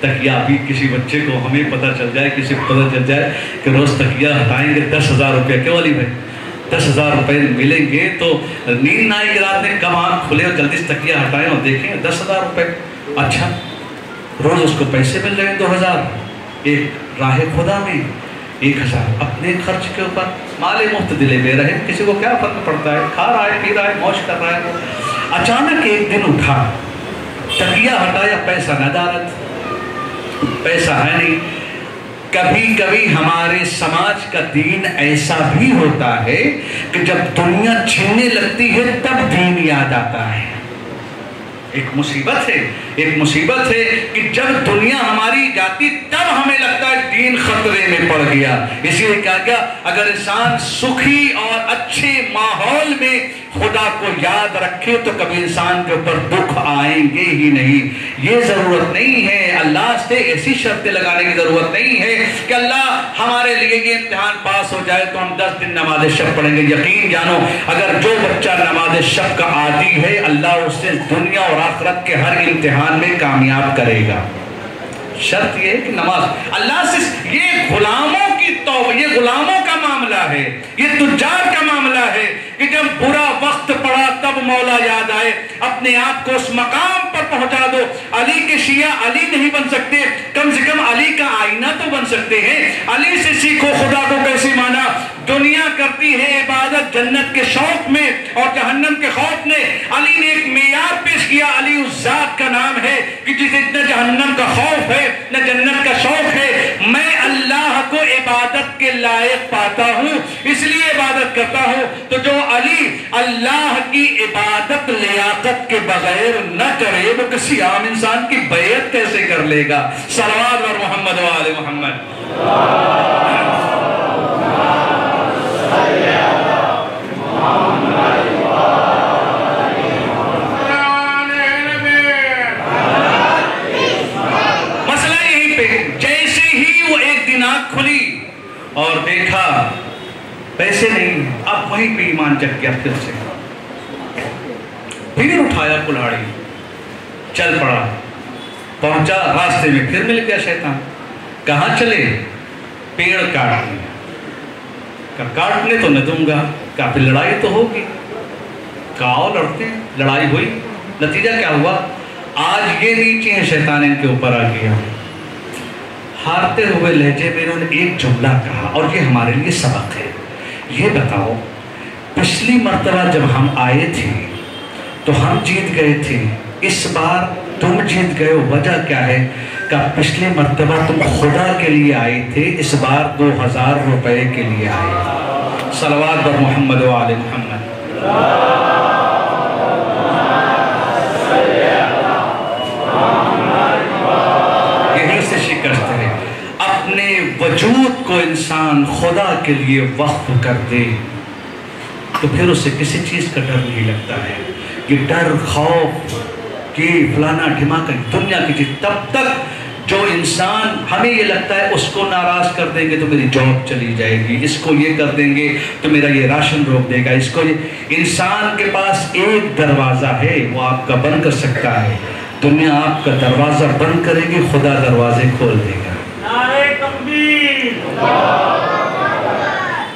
تکیہ بھی کسی بچے کو ہمیں پتہ چل جائے، کسی کو پتہ چل جائے کہ روز تکیہ ہٹائیں گے 10,000 روپیہ، کیوں علی بھائی 10,000 روپے ملیں گے تو نیند نہ آئے گی رات میں، کب آنکھ کھلے اور جلدی سے تکیہ ہٹائیں اور دیکھیں 10,000 روپے. اچھا روز اس کو پیسے مل رہے ہیں 2,000، ایک راہ خدا میں 1,000 اپنے خرچ کے اوپر، مال مفت دلے دے رہے ہیں، کسی کو کیا فرق پڑتا ہے، کھا رہا ہے پی رہا ہے موج کر رہا ہے. اچانک ایک دن اٹھا، تکیہ ہٹایا، پیسہ ندارت، پیسہ ہے نہیں. کبھی کبھی ہمارے سماج کا دین ایسا بھی ہوتا ہے کہ جب دنیا چھننے لگتی ہے تب دین یاد آتا ہے. ایک مصیبت ہے کہ جب دنیا ہماری جاتی تب ہمیں لگتا ہے دین خطرے میں پڑ گیا. اسی لیے کہا گیا اگر انسان سکھی اور اچھے ماحول میں خدا کو یاد رکھے تو کبھی انسان کے اوپر دکھ آئیں گے ہی نہیں. یہ ضرورت نہیں ہے اللہ سے ایسی شرطیں لگانے کی ضرورت نہیں ہے کہ اللہ ہمارے لیے یہ امتحان پاس ہو جائے تو ہم 10 دن نماز شب پڑھیں گے. یقین جانو اگر جو بچہ نماز شب کا عادی ہے اللہ اسے دنیا اور آخرت کے ہر امتحان میں کامیاب کرے گا. شرط یہ ہے کہ نماز اللہ سے، یہ غلاموں کی توبہ، یہ غلاموں کا معاملہ ہے، یہ تجار کا معاملہ ہے کہ جب برا وقت پڑا تب مولا یاد آئے. اپنے آپ کو اس مقام پر پہنچا دو. علی کے شیعہ علی نہیں بن سکتے، کم سے کم علی کا آئینہ تو بن سکتے ہیں. علی سے سیکھو خدا کو کیسے مانا. دنیا کرتی ہے عبادت جنت کے شوق میں اور جہنم کے خوف میں. علی نے ایک معیار پیش کیا، علی اس ذات کا نام ہے کہ جسے نہ جہنم کا خوف ہے نہ جنت کا شوق ہے. میں اللہ کو عبادت کے لائق پاتا ہوں اس لیے عبادت کرتا ہوں. تو جو علی اللہ کی عبادت لیاقت کے بغیر نہ کرے وہ کسی عام انسان کی بیعت کیسے کر لے گا. صلوات اور محمد و آل محمد. مسئلہ یہیں پہ جیسے ہی وہ ایک دن آنکھ کھلی اور دیکھا پیسے نہیں، اب وہیں پہ ایمان جگ گیا. پھر سے پھر اٹھایا کلہاڑی، چل پڑا، پہنچا راستے میں پھر مل گیا شیطان. کہاں چلے؟ پیڑ کاٹنے. کاٹنے تو نہ دوں گا. کہا پھر لڑائی تو ہوگی. کہاں لڑتے ہیں، لڑائی ہوئی. نتیجہ کیا ہوا؟ آج یہ نیچے ہیں شیطان ان کے اوپر آ گیا. ہارتے ہوئے لہجے میں انہوں نے ایک جملہ کہا اور یہ ہمارے لیے سبق ہے. یہ بتاؤ پچھلی مرتبہ جب ہم آئے تھے تو ہم جیت گئے تھے، اس بار تم جیت گئے ہو، وجہ کیا ہے؟ کہ پچھلی مرتبہ تم خدا کے لیے آئے تھے، اس بار 2,000 روپے کے لیے آئے. صلوات بر محمد و آل محمد. یہی سے شکست ہے. اپنے وجود کو انسان خدا کے لیے وقف کر دے تو پھر اسے کسی چیز کا ڈر نہیں لگتا ہے. یہ ڈر خوف کہ فلانا ڈھماکہ دنیا کی چیز، تب تک جو انسان ہمیں یہ لگتا ہے اس کو ناراض کر دیں گے تو میری جاب چلی جائے گی، اس کو یہ کر دیں گے تو میرا یہ راشن روک دے گا، اس کو یہ. انسان کے پاس ایک دروازہ ہے وہ آپ کا بند کر سکتا ہے. دنیا آپ کا دروازہ بند کرے گی، خدا دروازے کھول دے گا. نعرہ تکبیر.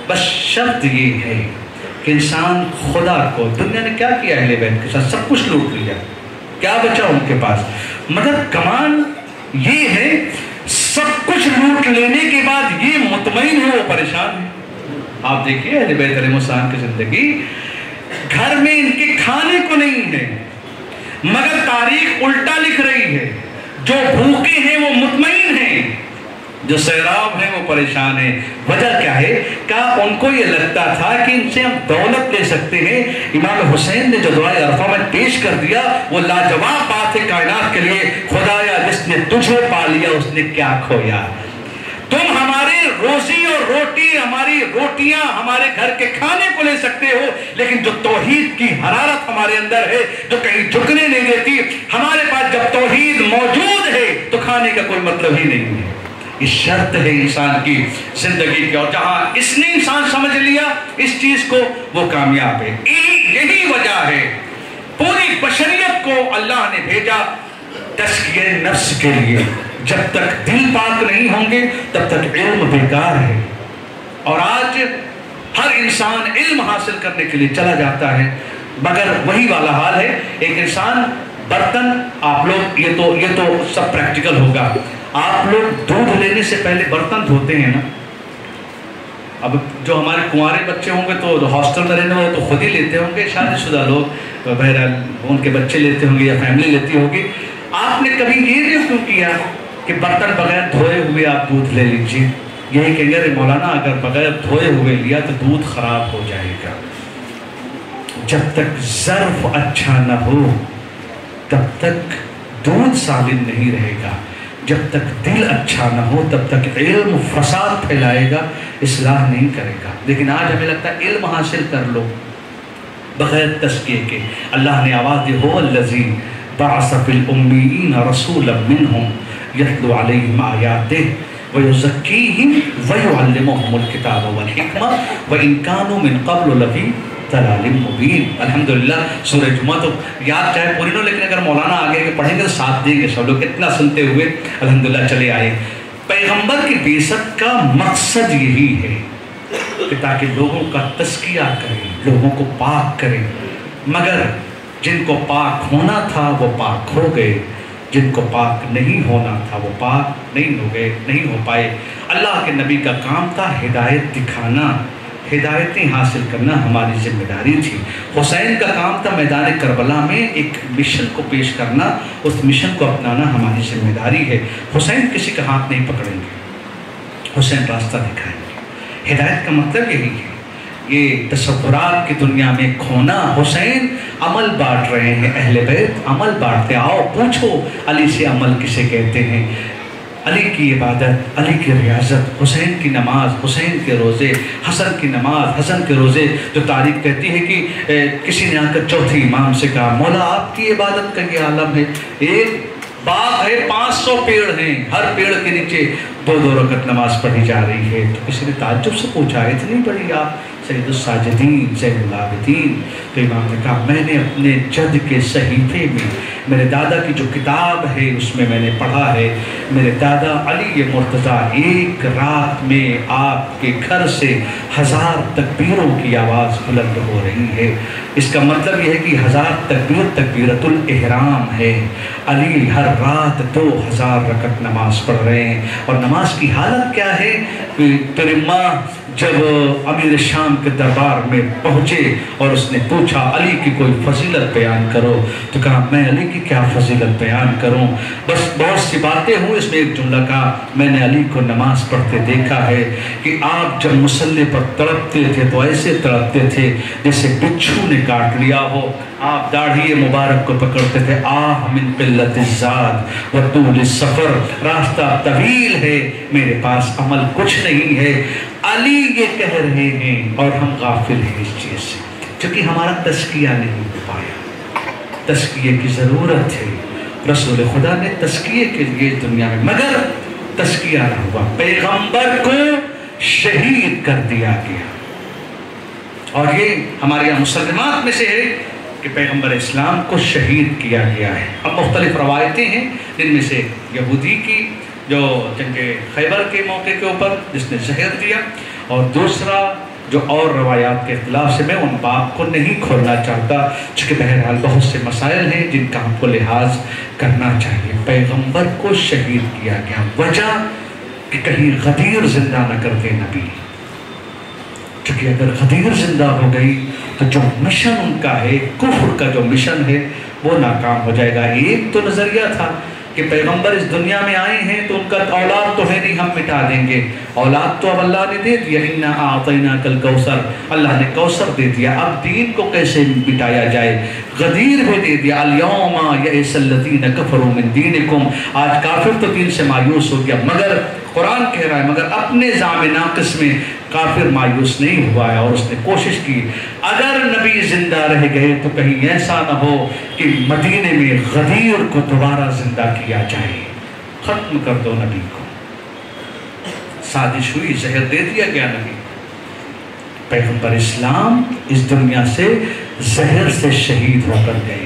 بس شرط یہ ہے کہ انسان خدا کو، دنیا نے کیا کیا اہل بیت کے ساتھ؟ سب کچھ لوٹ لیا، کیا بچا ان کے پاس؟ مگر کمال یہ ہے سب کچھ لوٹ لینے کے بعد یہ مطمئن ہے وہ پریشان ہے. آپ دیکھیے اہل بیت علیہ السلام کی زندگی، گھر میں ان کے کھانے کو نہیں ہے مگر تاریخ الٹا لکھ رہی ہے. جو بھوکے ہیں وہ مطمئن ہیں، جو سیراب ہیں وہ پریشان ہیں. وجہ کیا ہے؟ کہ ان کو یہ لگتا تھا کہ ان سے ہم دولت لے سکتے ہیں. امام حسین نے جو دعائے عرفہ میں پیش کر دیا وہ لاجواب بات ہے کائنات کے لیے. خدایا جس نے تجھے پا لیا اس نے کیا کھویا. تم ہمارے روزی اور روٹی، ہماری روٹیاں، ہمارے گھر کے کھانے کو لے سکتے ہو لیکن جو توحید کی حرارت ہمارے اندر ہے جو کہیں جھکنے نہیں دیتی، ہمارے پاس جب توحید موجود ہے تو کھانے کا کوئی مطلب ہی نہیں ہے. یہ شرط ہے انسان کی زندگی کی، اور جہاں اس نے انسان سمجھ لیا اس چیز کو وہ کامیاب ہے. یہی وجہ ہے پوری بشریت کو اللہ نے بھیجا تزکیہ نفس کے لیے. جب تک دل پاک نہیں ہوں گے تب تک علم بیکار ہے. اور آج ہر انسان علم حاصل کرنے کے لیے چلا جاتا ہے، مگر وہی والا حال ہے. ایک انسان برتن، آپ لوگ یہ تو سب پریکٹیکل ہوگا، آپ لوگ دودھ لینے سے پہلے برتن دھوتے ہیں نا. اب جو ہمارے کنوارے بچے ہوں گے تو ہاسٹل میں رہنے والے تو خود ہی لیتے ہوں گے، شادی شدہ لوگ بہرحال ان کے بچے لیتے ہوں گے یا فیملی لیتی ہوگی. آپ نے کبھی یہ کیوں کیا کہ برتن بغیر دھوئے ہوئے آپ دودھ لے لیجیے؟ یہی کہیں گے مولانا اگر بغیر دھوئے ہوئے لیا تو دودھ خراب ہو جائے گا. جب تک ظرف اچھا نہ ہو تب تک دودھ سالم نہیں رہے گا. جب تک دل اچھا نہ ہو تب تک علم فساد پھیلائے گا، اصلاح نہیں کرے گا. لیکن آج ہمیں لگتا ہے علم حاصل کر لو بغیر تزکیے کے. اللہ نے آواز دی، هو الذی بعث فی الامیین رسولا منہم یتلو علیہم آیاتہ ویزکیہم ویعلمہم الکتاب والحکمہ وان کانوا من قبل لفی ضلال مبین. الحمدللہ سورہ جمعہ تو یاد چاہے پوری نہ، لیکن اگر مولانا آگے پڑھیں گے تو ساتھ دیں گے سب لوگ. اتنا سنتے ہوئے الحمدللہ چلے آئے. پیغمبر کی بعثت کا مقصد یہی ہے کہ تاکہ لوگوں کا تزکیہ کریں، لوگوں کو پاک کریں. مگر جن کو پاک ہونا تھا وہ پاک ہو گئے، جن کو پاک نہیں ہونا تھا وہ پاک نہیں ہو گئے، نہیں ہو پائے. اللہ کے نبی کا کام تھا ہدایت دکھانا، ہدایتیں حاصل کرنا ہماری ذمہ داری تھی. حسین کا کام تھا میدان کربلا میں ایک مشن کو پیش کرنا، اس مشن کو اپنانا ہماری ذمہ داری ہے. حسین کسی کا ہاتھ نہیں پکڑیں گے، حسین راستہ دکھائیں گے. ہدایت کا مطلب یہی ہے. یہ تصورات کی دنیا میں کھونا. حسین عمل بانٹ رہے ہیں، اہل بیت عمل بانٹتے. آؤ پوچھو علی سے عمل کسے کہتے ہیں. علی کی عبادت، علی کی ریاضت، حسین کی نماز، حسین کے روزے، حسن کی نماز، حسن کے روزے. جو تاریخ کہتی ہے کہ کسی نے آ کر چوتھے امام سے کہا مولا آپ کی عبادت کا یہ عالم ہے. ایک باغ ہے، 500 پیڑ ہیں، ہر پیڑ کے نیچے 2 رکعت نماز پڑھی جا رہی ہے. تو کسی نے تعجب سے پوچھا اتنی بڑی آپ سید الساجدین زین العابدین؟ تو امام نے کہا میں نے اپنے جد کے صحیفے میں میرے دادا کی جو کتاب ہے اس میں نے پڑھا ہے میرے دادا علی مرتضیٰ ایک رات میں آپ کے گھر سے 1000 تکبیروں کی آواز بلند ہو رہی ہے. اس کا مطلب یہ ہے کہ 1000 تکبیر تکبیرۃ الاحرام ہے. علی ہر رات 2000 رکعت نماز پڑھ رہے ہیں. اور نماز کی حالت کیا ہے کہ تیرے ماں جب امیر شام کے دربار میں پہنچے اور اس نے پوچھا علی کی کوئی فضیلت بیان کرو، تو کہا میں علی کی کیا فضیلت بیان کروں، بس بہت سی باتیں ہوں. اس میں ایک جملہ کہا میں نے علی کو نماز پڑھتے دیکھا ہے کہ آپ جب مصلی پر تڑپتے تھے تو ایسے تڑپتے تھے جیسے بچھو نے کاٹ لیا ہو. آپ داڑھی مبارک کو پکڑتے تھے. آہ من قلت الزاد و طول السفر، راستہ طویل ہے، میرے پاس عمل کچھ نہیں ہے. علی یہ کہہ رہے ہیں اور ہم غافل ہیں اس چیز سے، چونکہ ہمارا تزکیہ نہیں ہو پایا. تزکیے کی ضرورت ہے. رسول خدا نے تزکیے کے لیے دنیا میں، مگر تزکیہ نہ ہوا. پیغمبر کو شہید کر دیا گیا. اور یہ ہمارے یہاں مسلمات میں سے ہے کہ پیغمبر اسلام کو شہید کیا گیا ہے. اب مختلف روایتیں ہیں، جن میں سے یہودی کی جو جنگ خیبر کے موقع کے اوپر جس نے زہر دیا، اور دوسرا جو اور روایات کے اختلاف سے میں ان باب کو نہیں کھولنا چاہتا، چونکہ بہرحال بہت سے مسائل ہیں جن کا ہم کو لحاظ کرنا چاہیے. پیغمبر کو شہید کیا گیا، وجہ کہ کہیں غدیر زندہ نہ کر دے نبی، کیونکہ اگر غدیر زندہ ہو گئی تو جو مشن ان کا ہے، کفر کا جو مشن ہے، وہ ناکام ہو جائے گا. ایک تو نظریہ تھا کہ پیغمبر اس دنیا میں آئے ہیں تو ان کا اولاد تو ہے نہیں، ہم مٹا دیں گے. اولاد تو اب اللہ نے دے دیا، اِنَّا أَعْطَيْنَاكَ الْكَوْثَرَ، اللہ نے کوثر دے دیا. اب دین کو کیسے مٹایا جائے؟ غدیر بھی دے دیا. الْيَوْمَ يَئِسَ الَّذِينَ كَفَرُوا مِن دِينِكُمْ، آج کافر تو دین سے مایوس ہو گیا. مگر قرآن کہہ رہا ہے مگر اپنے زعم ناقص میں کافر مایوس نہیں ہوا ہے، اور اس نے کوشش کی اگر نبی زندہ رہ گئے تو کہیں ایسا نہ ہو کہ مدینے میں غدیر کو دوبارہ زندہ کیا جائے، ختم کر دو نبی کو. سازش ہوئی، زہر دے دیا گیا نبی. پیغمبر اسلام اس دنیا سے زہر سے شہید ہو کر گئے.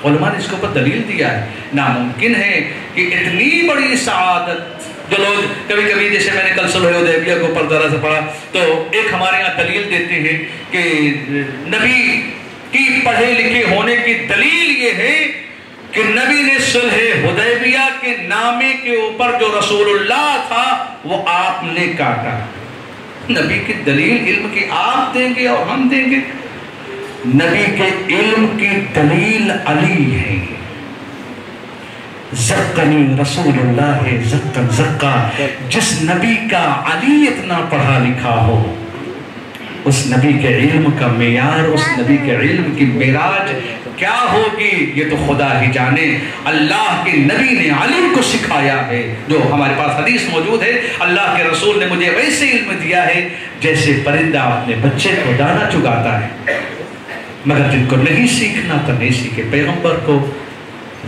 علماء نے اس کے اوپر دلیل دیا ہے. ناممکن ہے کہ اتنی بڑی سعادت جو لوگ کبھی کبھی جیسے میں نے کل صلح حدیبیہ کو پر ذرا سے پڑھا تو ایک ہمارے یہاں دلیل دیتے ہیں کہ نبی کی پڑھے لکھے ہونے کی دلیل یہ ہے کہ نبی نے صلح حدیبیہ کے نامے کے اوپر جو رسول اللہ تھا وہ آپ نے کاٹا. نبی کی دلیل علم کی آپ دیں گے اور ہم دیں گے. نبی کے علم کی دلیل علی ہے. زقنی رسول اللہ زقن زقا. جس نبی کا علی اتنا پڑھا لکھا ہو اس نبی کے علم کا معیار، اس نبی کے علم کی معراج کیا ہوگی یہ تو خدا ہی جانے. اللہ کے نبی نے علی کو سکھایا ہے. جو ہمارے پاس حدیث موجود ہے، اللہ کے رسول نے مجھے ویسے علم دیا ہے جیسے پرندہ اپنے بچے کو دانا چگاتا ہے، مگر جن کو نہیں سیکھنا تو نہیں سیکھے. پیغمبر کو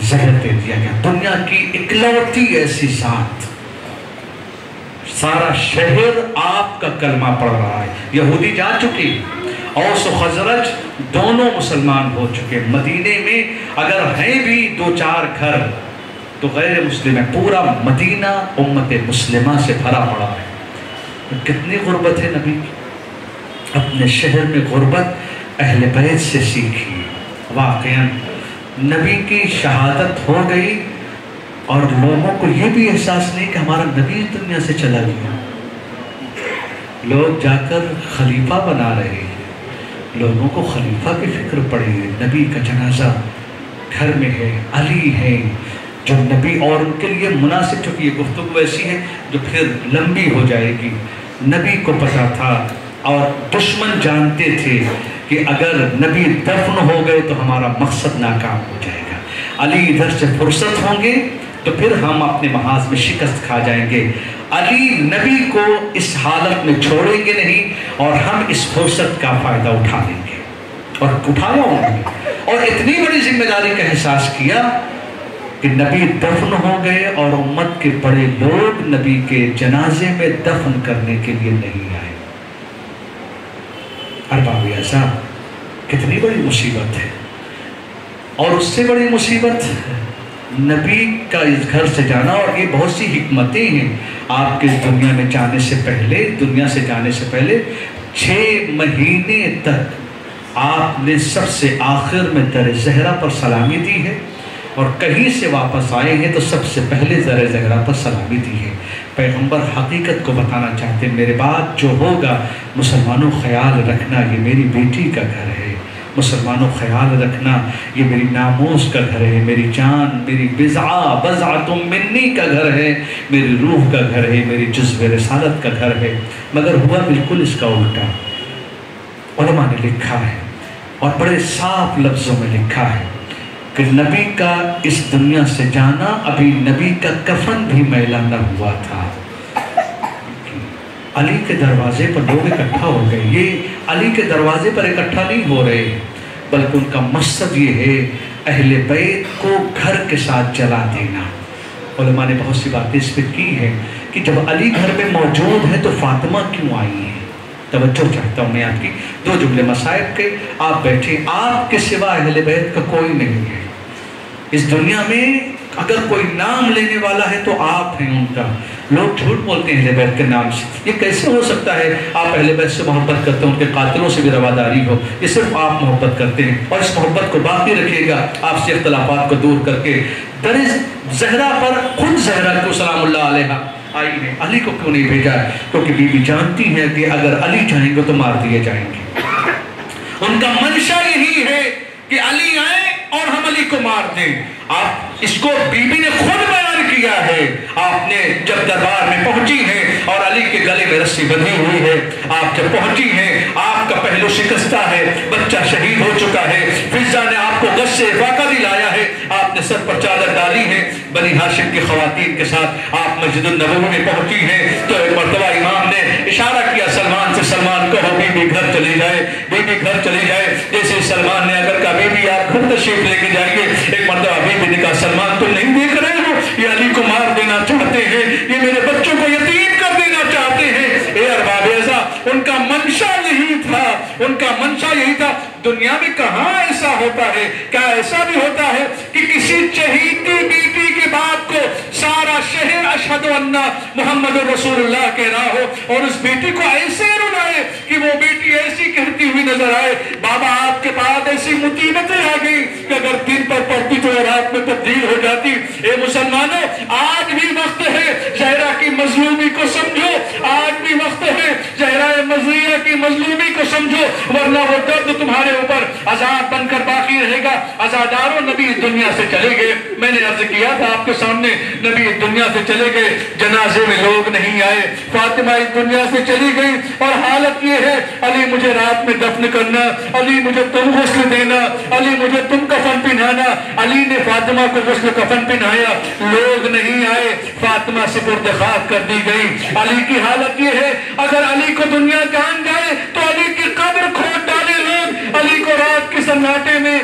زہر دے دیا گیا. دنیا کی اکلوتی ایسی ذات، سارا شہر آپ کا کلمہ پڑھ رہا ہے. یہودی جا چکی، اوس و خزرج دونوں مسلمان ہو چکے. مدینے میں اگر ہیں بھی 2-4 گھر تو غیر مسلم ہے. پورا مدینہ امت مسلمہ سے بھرا پڑا ہے. کتنی غربت ہے نبی کی. اپنے شہر میں غربت اہل بیت سے سیکھی. واقعاً نبی کی شہادت ہو گئی اور لوگوں کو یہ بھی احساس نہیں کہ ہمارا نبی دنیا سے چلا گیا. لوگ جا کر خلیفہ بنا رہے ہیں. لوگوں کو خلیفہ کی فکر پڑی ہے. نبی کا جنازہ گھر میں ہے، علی ہے جو نبی، اور ان کے لیے مناسب، چونکہ یہ گفتگو ایسی ہے جو پھر لمبی ہو جائے گی. نبی کو پتا تھا اور دشمن جانتے تھے کہ اگر نبی دفن ہو گئے تو ہمارا مقصد ناکام ہو جائے گا. علی ادھر سے فرصت ہوں گے تو پھر ہم اپنے محاذ میں شکست کھا جائیں گے. علی نبی کو اس حالت میں چھوڑیں گے نہیں اور ہم اس فرصت کا فائدہ اٹھا لیں گے. اور اٹھایا انہوں نے، اور اتنی بڑی ذمہ داری کا احساس کیا کہ نبی دفن ہو گئے اور امت کے بڑے لوگ نبی کے جنازے میں دفن کرنے کے لیے نہیں آئے. ارباب اعظم کتنی بڑی مصیبت ہے. اور اس سے بڑی مصیبت نبی کا اس گھر سے جانا. اور یہ بہت سی حکمتیں ہیں. آپ کے دنیا میں جانے سے پہلے، دنیا سے جانے سے پہلے 6 مہینے تک آپ نے سب سے آخر میں در زہرا پر سلامی دی ہے، اور کہیں سے واپس آئے ہیں تو سب سے پہلے در زہرا پر سلامی دی ہے. پیغمبر حقیقت کو بتانا چاہتے ہیں. میرے بعد جو ہوگا مسلمانوں خیال رکھنا یہ میری بیٹی کا گھر ہے. مسلمانوں خیال رکھنا یہ میری ناموس کا گھر ہے، میری جان، میری بضعۃ منی کا گھر ہے، میری روح کا گھر ہے، میری جزو رسالت کا گھر ہے. مگر ہوا بالکل اس کا الٹا. علماء نے لکھا ہے اور بڑے صاف لفظوں میں لکھا ہے کہ نبی کا اس دنیا سے جانا ابھی نبی کا کفن بھی میلا نہ ہوا تھا. علی کے دروازے پر لوگ اکٹھا ہو گئے. یہ علی کے دروازے پر اکٹھا نہیں ہو رہے بلکہ ان کا مقصد یہ ہے اہل بیت کو گھر کے ساتھ جلا دینا. علماء نے بہت سی باتیں اس پہ کی ہیں کہ جب علی گھر میں موجود ہے تو فاطمہ کیوں آئی ہیں. توجہ چاہتا ہوں میں آپ کی. 2 جملے مصائب کے. آپ بیٹھے، آپ کے سوا اہل بیت کا کوئی نہیں ہے اس دنیا میں. اگر کوئی نام لینے والا ہے تو آپ ہیں ان کا. لوگ جھوٹ بولتے ہیں اہل بیت کے نام سے. یہ کیسے ہو سکتا ہے آپ اہل بیت سے محبت کرتے ہیں، ان کے قاتلوں سے بھی رواداری ہو؟ یہ صرف آپ محبت کرتے ہیں اور اس محبت کو باقی رکھیے گا آپ سے اختلافات کو دور کر کے. در زہرا پر خود زہرا کو سلام اللہ علیہ آئی ہے. علی کو کیوں نہیں بھیجا؟ کیونکہ بی بی جانتی ہے کہ اگر علی چاہیں گے تو مار دیے جائیں گے. ان کا منشا یہی ہے کہ علی آئے اور ہم علی کو مار دیں. آپ اس کو بی بی نے خود بیان کیا ہے. آپ نے جب دربار میں پہنچی ہیں اور علی کے گلے میں رسی بندھی ہوئی ہے، آپ جب پہنچی ہیں آپ کا پہلو شکستہ ہے، بچہ شہید ہو چکا ہے، فضا نے آپ کو غش سے واقع دلایا ہے، آپ نے سر پر چادر ڈالی ہے، بنی ہاشم کی خواتین کے ساتھ آپ مسجد النبوی میں پہنچی ہیں تو ایک مرتبہ امام نے اشارہ کیا سلمان سے، سلمان کہو بی بی گھر چلی جائے، بی بی گھر چلی جائے. جیسے سلمان نے اگر کہا بی بی آپ گھر تشریف لے کے جائیے، ایک مرتبہ بی بی نے کہا سلمان تم نہیں دیکھ رہے ہو یہ علی کو مار دینا چاہتے ہیں، یہ میرے بچوں کو یتیم کر دینا چاہتے ہیں. اے ارباب اعزا، ان کا من منشا یہی تھا، ان کا منشا یہی تھا۔ دنیا میں کہاں ایسا ہوتا ہے؟ کیا ایسا بھی ہوتا ہے کہ کسی چہیتی بیٹی کے باپ کو سارا شہر اشہد ان محمد رسول اللہ کہہ رہا ہو اور اس بیٹی کو ایسے رلائے کہ وہ بیٹی ایسی کہتی ہوئی نظر آئے بابا آپ کے بعد ایسی مصیبتیں آ گئی کہ اگر دن پر پڑتی تو رات میں تبدیل ہو جاتی۔ اے مسلمانوں، آج بھی وقت ہے زہرا کی مظلومی کو سمجھو، آج بھی وقت ہے زہرا مزریہ کی مظلومی کو سمجھو، ورنہ وہ درد تمہارے اوپر عذاب بن کر باقی رہے گا۔ عزاداروں نبی دنیا سے چلے گئے، میں نے عرض کیا تھا آپ کے سامنے، نبی دنیا سے چلے گئے، جنازے میں لوگ نہیں آئے، فاطمہ اس دنیا سے چلی گئی اور حالت یہ ہے علی مجھے رات میں دفن کرنا، علی مجھے تم غسل دینا، علی مجھے تم کفن پہنانا۔ علی نے فاطمہ کو غسل کفن پہنایا، لوگ نہیں آئے، فاطمہ سپرد خاک کر دی گئی۔ علی کی حالت یہ ہے اگر علی کو دنیا جان جائے تو علی کی قبر کھود ڈالے لوگ۔ علی کو رات کے سناٹے میں،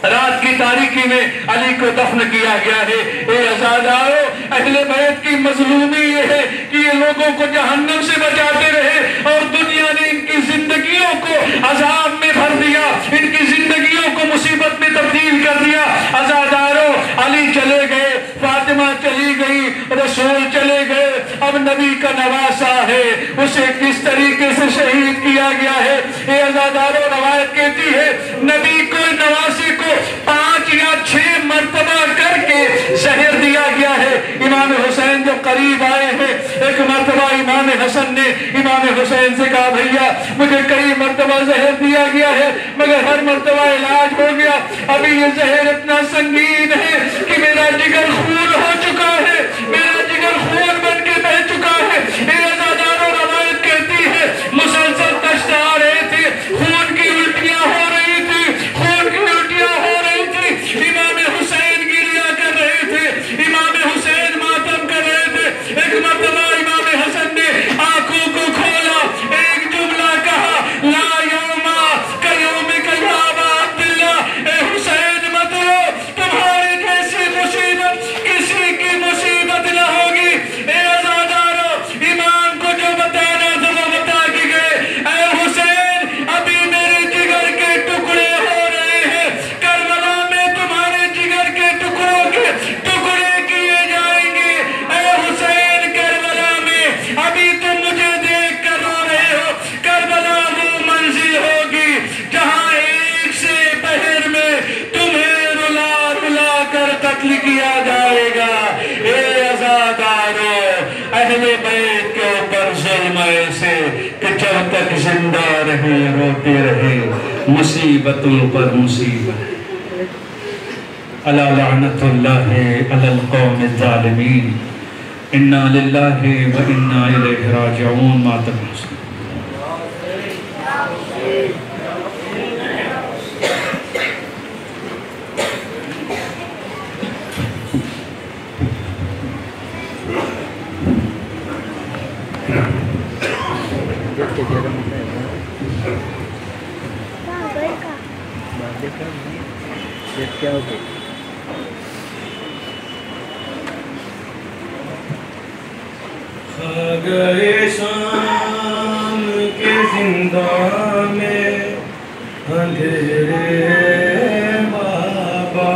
رات کی تاریکی میں علی کو دفن کیا گیا ہے۔ اے عزادارو، اہل بیت کی مظلومی یہ ہے کہ یہ لوگوں کو جہنم سے بچاتے رہے اور دنیا نے ان کی زندگیوں کو عذاب میں بھر دیا، ان کی زندگیوں کو مصیبت میں تبدیل کر دیا۔ عزادارو، علی چلے گئے، فاطمہ چلی گئی، رسول چلے گئے، اب نبی کا نواسا ہے، اسے کس طریقے سے شہید کیا گیا ہے۔ اے عزادارو، روایت کہتی ہے نبی کو نواسے کو 5 یا 6 مرتبہ کر کے زہر دیا گیا ہے۔ امام حسین جب قریب آئے ہیں، ایک مرتبہ امام حسن نے امام حسین سے کہا بھیا مجھے کئی مرتبہ زہر دیا گیا ہے مگر ہر مرتبہ علاج ہو گیا، ابھی یہ زہر اتنا سنگین ہے کہ میرا جگر خون ہو چکا ہے، میرا جگر خون بن کے بہ چکا ہے۔ اے عزادارو، روایت کہتی ہے مسلسل دشت آ رہے تھے، خون کی الٹیاں ہو رہی تھی، خون کی الٹیاں ہو رہی تھی، امام حسین گریہ کر رہے تھے، امام حسین ماتم کر رہے تھے۔ ایک مرتبہ امام حسن نے آنکھوں کو کھولا، ایک جملہ کہا لا یوما کیومک یا ابا عبداللہ، اے حسین مت رو، تمہاری جیسی مصیبت کسی کی مصیبت نہ ہوگی۔ اے عزادارو، امام کو جو بتانا تھا وہ بتا کے گئے، اے حسین ابھی میرے جگر کے ٹکڑے ہو رہے ہیں، کربلا میں تمہارے جگر کے ٹکڑوں کے ٹکڑے کیے جائیں گے۔ اے حسین، کربلا میں ابھی تم مجھے دیکھ کر رو رہے ہو، کربلا وہ منزل ہوگی جہاں ایک سے پہر میں تمہیں رلا رلا کر قتل کیا جائے گا۔ اے عزادارو، اہل بیت کے اوپر ظلم ایسے کہ جب تک زندہ رہے روتے رہے، مصیبتوں پر مصیبت۔ الا لعنت اللہ علی القوم الظالمین، انا للہ و انا الیہ راجعون۔ ماتم حسن۔ کیا ہو گئی؟ کھا گئے شام کے زندان میں اندھیرے بابا،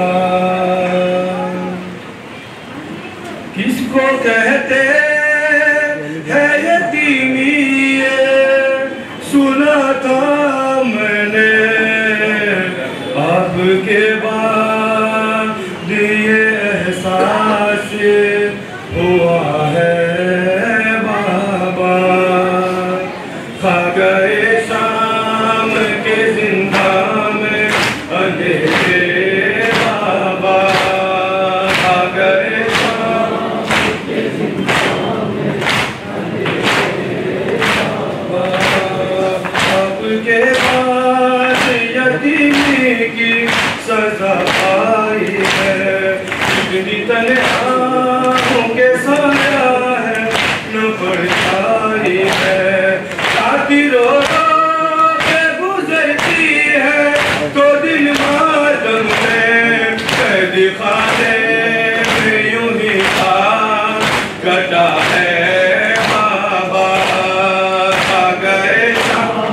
کس کو کہتے ہے یتیمی، سنا تھا میں نے اب کے بعد یہ احساس ہوا ہے بابا۔ کھا گئے شام کے زندان میں اندھیرے بابا، کھا گئے شام کے زندان میں اندھیرے بابا، اب کے بعد یتیمی کی سزا آئی ہے، اتنی تنہاؤں کے سایہ ہے نہ پرچھائی ہے، ساتھی رو رو کے گزرتی ہے تو دل ماتم میں قید خانے میں یوں ہی کٹا ہے بابا۔ کھا گئے شام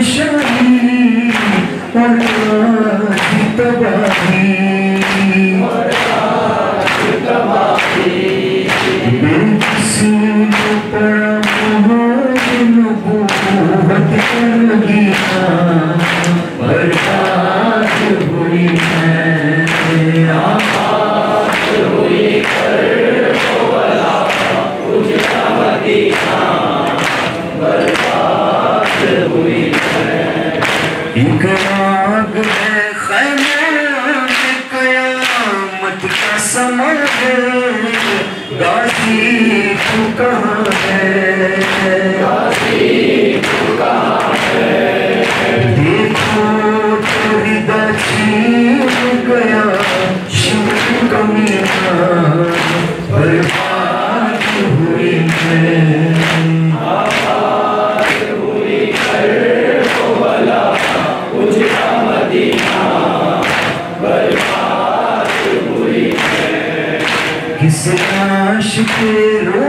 پریشانی اور تباہی بے کسی نے پڑا مہر نبوت کر گیا برباد ہوئی ہے آباد ہوئی کربلا اجڑا مدینہ برباد ہوئی ہے ایک آگ ہے خیمہ قیامت کا سما ہے غازی تو کہاں ہے غازی تو کہاں ہے دیکھو تو ردہ چھین گیا شمع کا میدان برباد ہوئی ہے آباد ہوئی کربلا اجڑا مدینہ برباد ہوئی ہے کس لاش پہ رو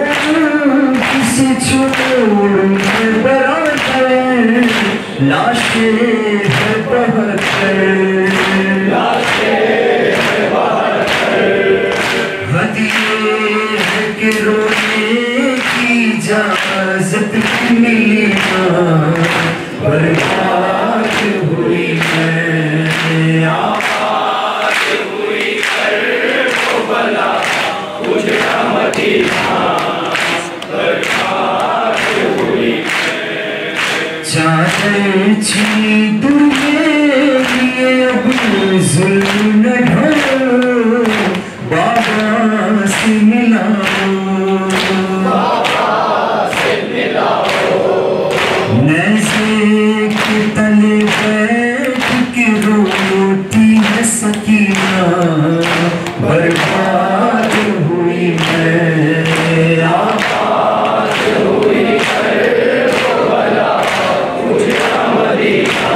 کسی چھوڑ میں برات ہے لاشیں ہے بہر لاشیں ہے بہر ہدیے ہے کہ رونے کی اجازت ملی برباد ہوئی ہے آباد ہوئی کربلا اجڑا مدینہ برباد ہوئی ہے چادر چھینی دنیا لیے اب ظلم نہ ڈھو بابا سے ملاؤ بابا سے ملاؤ نیزے کے تلے بیٹھ کے روتی ہے سکینہ برباد ہوئی ہے آباد ہوئی کربلا اجڑا مدینہ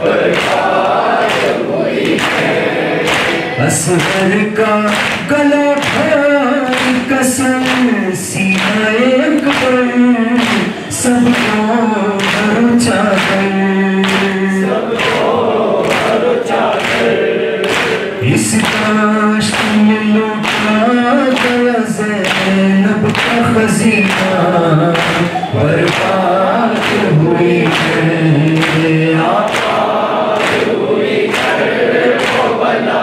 برباد ہوئی ہے اصغر کا گلا بھائی قسم سینہ اکبر سب کو بھرو چادر سب کو بھرو چادر اس داشت میں لوٹا گیا زینب کا خزینہ برباد ہوئی ہے آباد ہوئی کربلا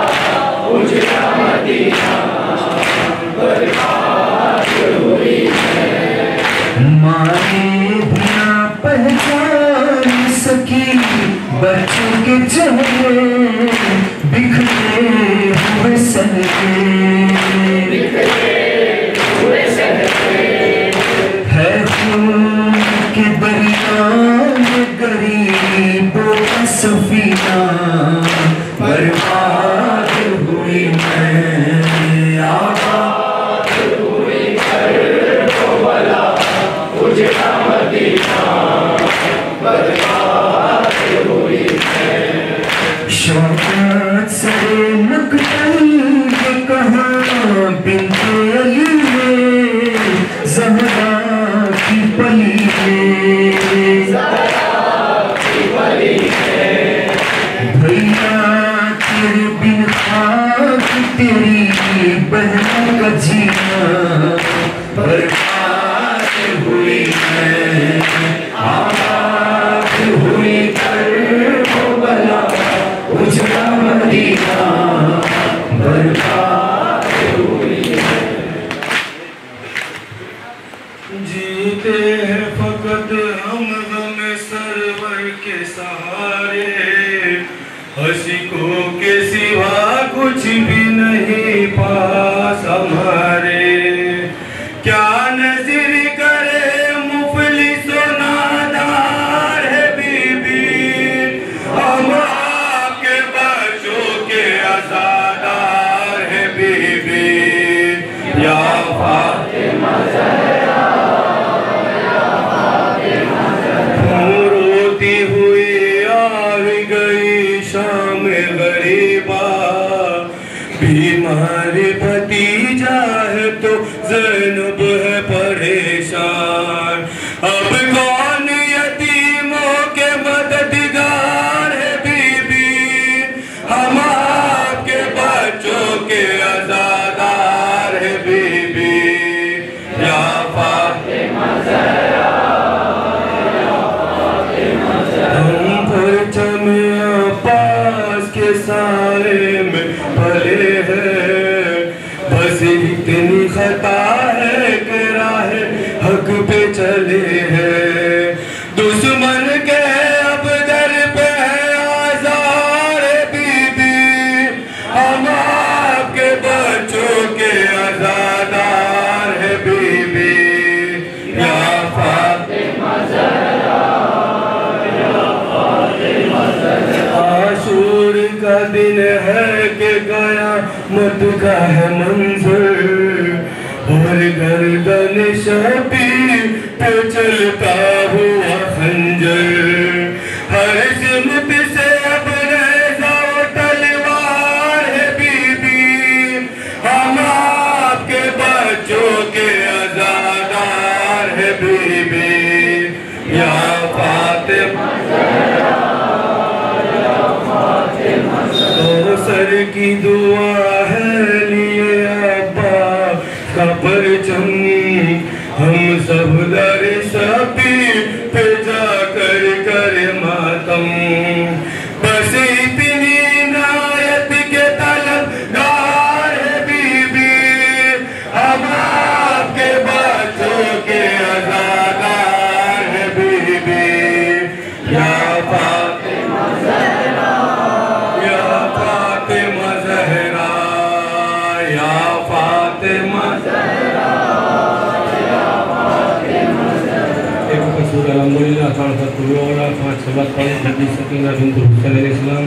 اجڑا مدینہ برباد ہوئی ہے مانے بھی نہ پہچان سکی بچوں کے چہرے بکھرے ہوئے سہرے ہے خون کے دریا میں غریبوں کا سفینہ برباد ہوئی ہے آباد ہوئی کربلا اجڑا مدینہ برباد ہوئی ہے شوکت سے مقتل یہ کہاں بنت علی میں زہرا کی پلی میں زہرا کی پلی میں بھیا تیرے بن خاک تیری بہن کا جینا برباد ہوئی ہے آباد ہوئی کربلا اجڑا مدینہ برباد ہوئی ہے جیتے ہیں فقط ہم غم سرور کے سہارے عاشقوں کے سوا کچھ بھی نہیں پاس ہمارے کیا نظر کرے مفلس و نادار ہے بی بی ہم آپ کے بچوں کے عزادار ہے بی بی یا فاطمہ روتی ہوئی آ گئی شام غریبہ بیمار بھتیجا ہے تو زینب ہے پریشان اب کون یتیموں کے کے سائے میں پلے ہیں، بس اتنی خطا ہے کہ راہ حق پہ چلے ہیں، دشمن کے اب در پہ ہے آزار بی بی، ہم آپ کے بچوں کے آزادار ہے بی بی، یا فاطمہ زہرا، یا فاطمہ زہرا۔ عاشور کا دن ہے کہ قیامت کا ہے منظر، اور گردن شبی پہ چلتا ہوا خنجر، ہر سمت سے اب نیزہ و تلوار ہے بی بی، ہم آپ کے بچوں کے آزادار ہے بی بی، یا فاطمہ زہرا، یا فاطمہ زہرا۔ سر کی دعا ہے لیے ابا کا پرچم، ہم سب در شبی پہ جا کر ماتم، بس اتنی عنایت کے طلبگار ہے بی بی، ہم آپ کے بچوں کے آزادار ہے بی بی، یا فاطمہ زہرا، یا فاطمہ زہرا، یا فاطمہ زہرا۔ الحمدللہ خالصۃ اللہ 5 سبق پڑھ بی سکینہ بنت حسین علیہ السلام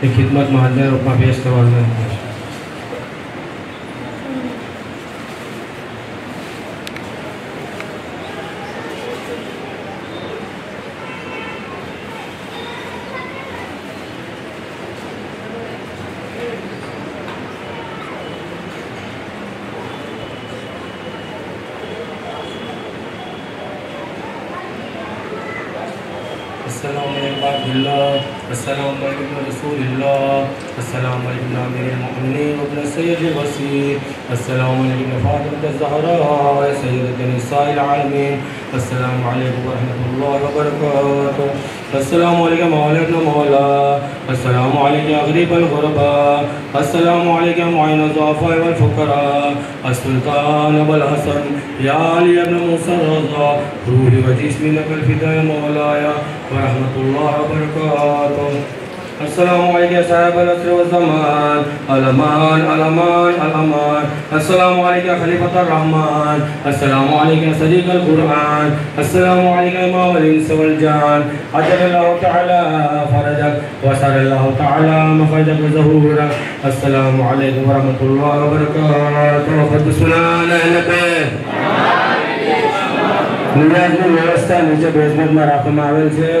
کی خدمت میں حاضر رکما پیش کروانا ہے۔ السلام علیکم اللہ، السلام علیکم رسول اللہ، السلام علیکم امیر المؤمنین ابن سید الوصی، السلام علیکم فاطمہ الزہراء سیدۃ نساء العالمین، السلام علیکم ورحمۃ اللہ وبرکاتہ، السلام علیکم مولا ابن مولا، السلام علیکم غریب الغرباء، السلام علیکم معین الضعفاء والفقراء، السلطان ابو الحسن یا علی ابن موسیٰ الرضا، روحی و جسمی لک الفداء مولایا ورحمۃ اللہ وبرکاتہ۔ السلام علیکم صاحب العصر والزمان، الامان الامان الامان، السلام علیکم خلیفۃ الرحمن، السلام علیکم صدیق القرآن، السلام علیکم امام الانس والجان، عجل اللہ تعالی فرجک وسر اللہ تعالی مخرجک ظہورک، السلام علیکم ورحمۃ اللہ وبرکاتہ۔ خود سنان نبی نیاز میں ویوستہ نیچے بیزمنٹ میں راقم آویل سے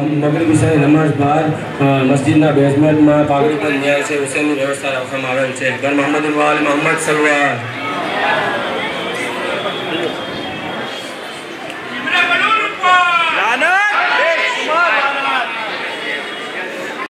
مغربی سے نماز بعد مسجد نا بیزمنٹ میں پاگری پر نیاز سے حسین ویوستہ راقم آویل سے گر محمد وآل محمد صلی اللہ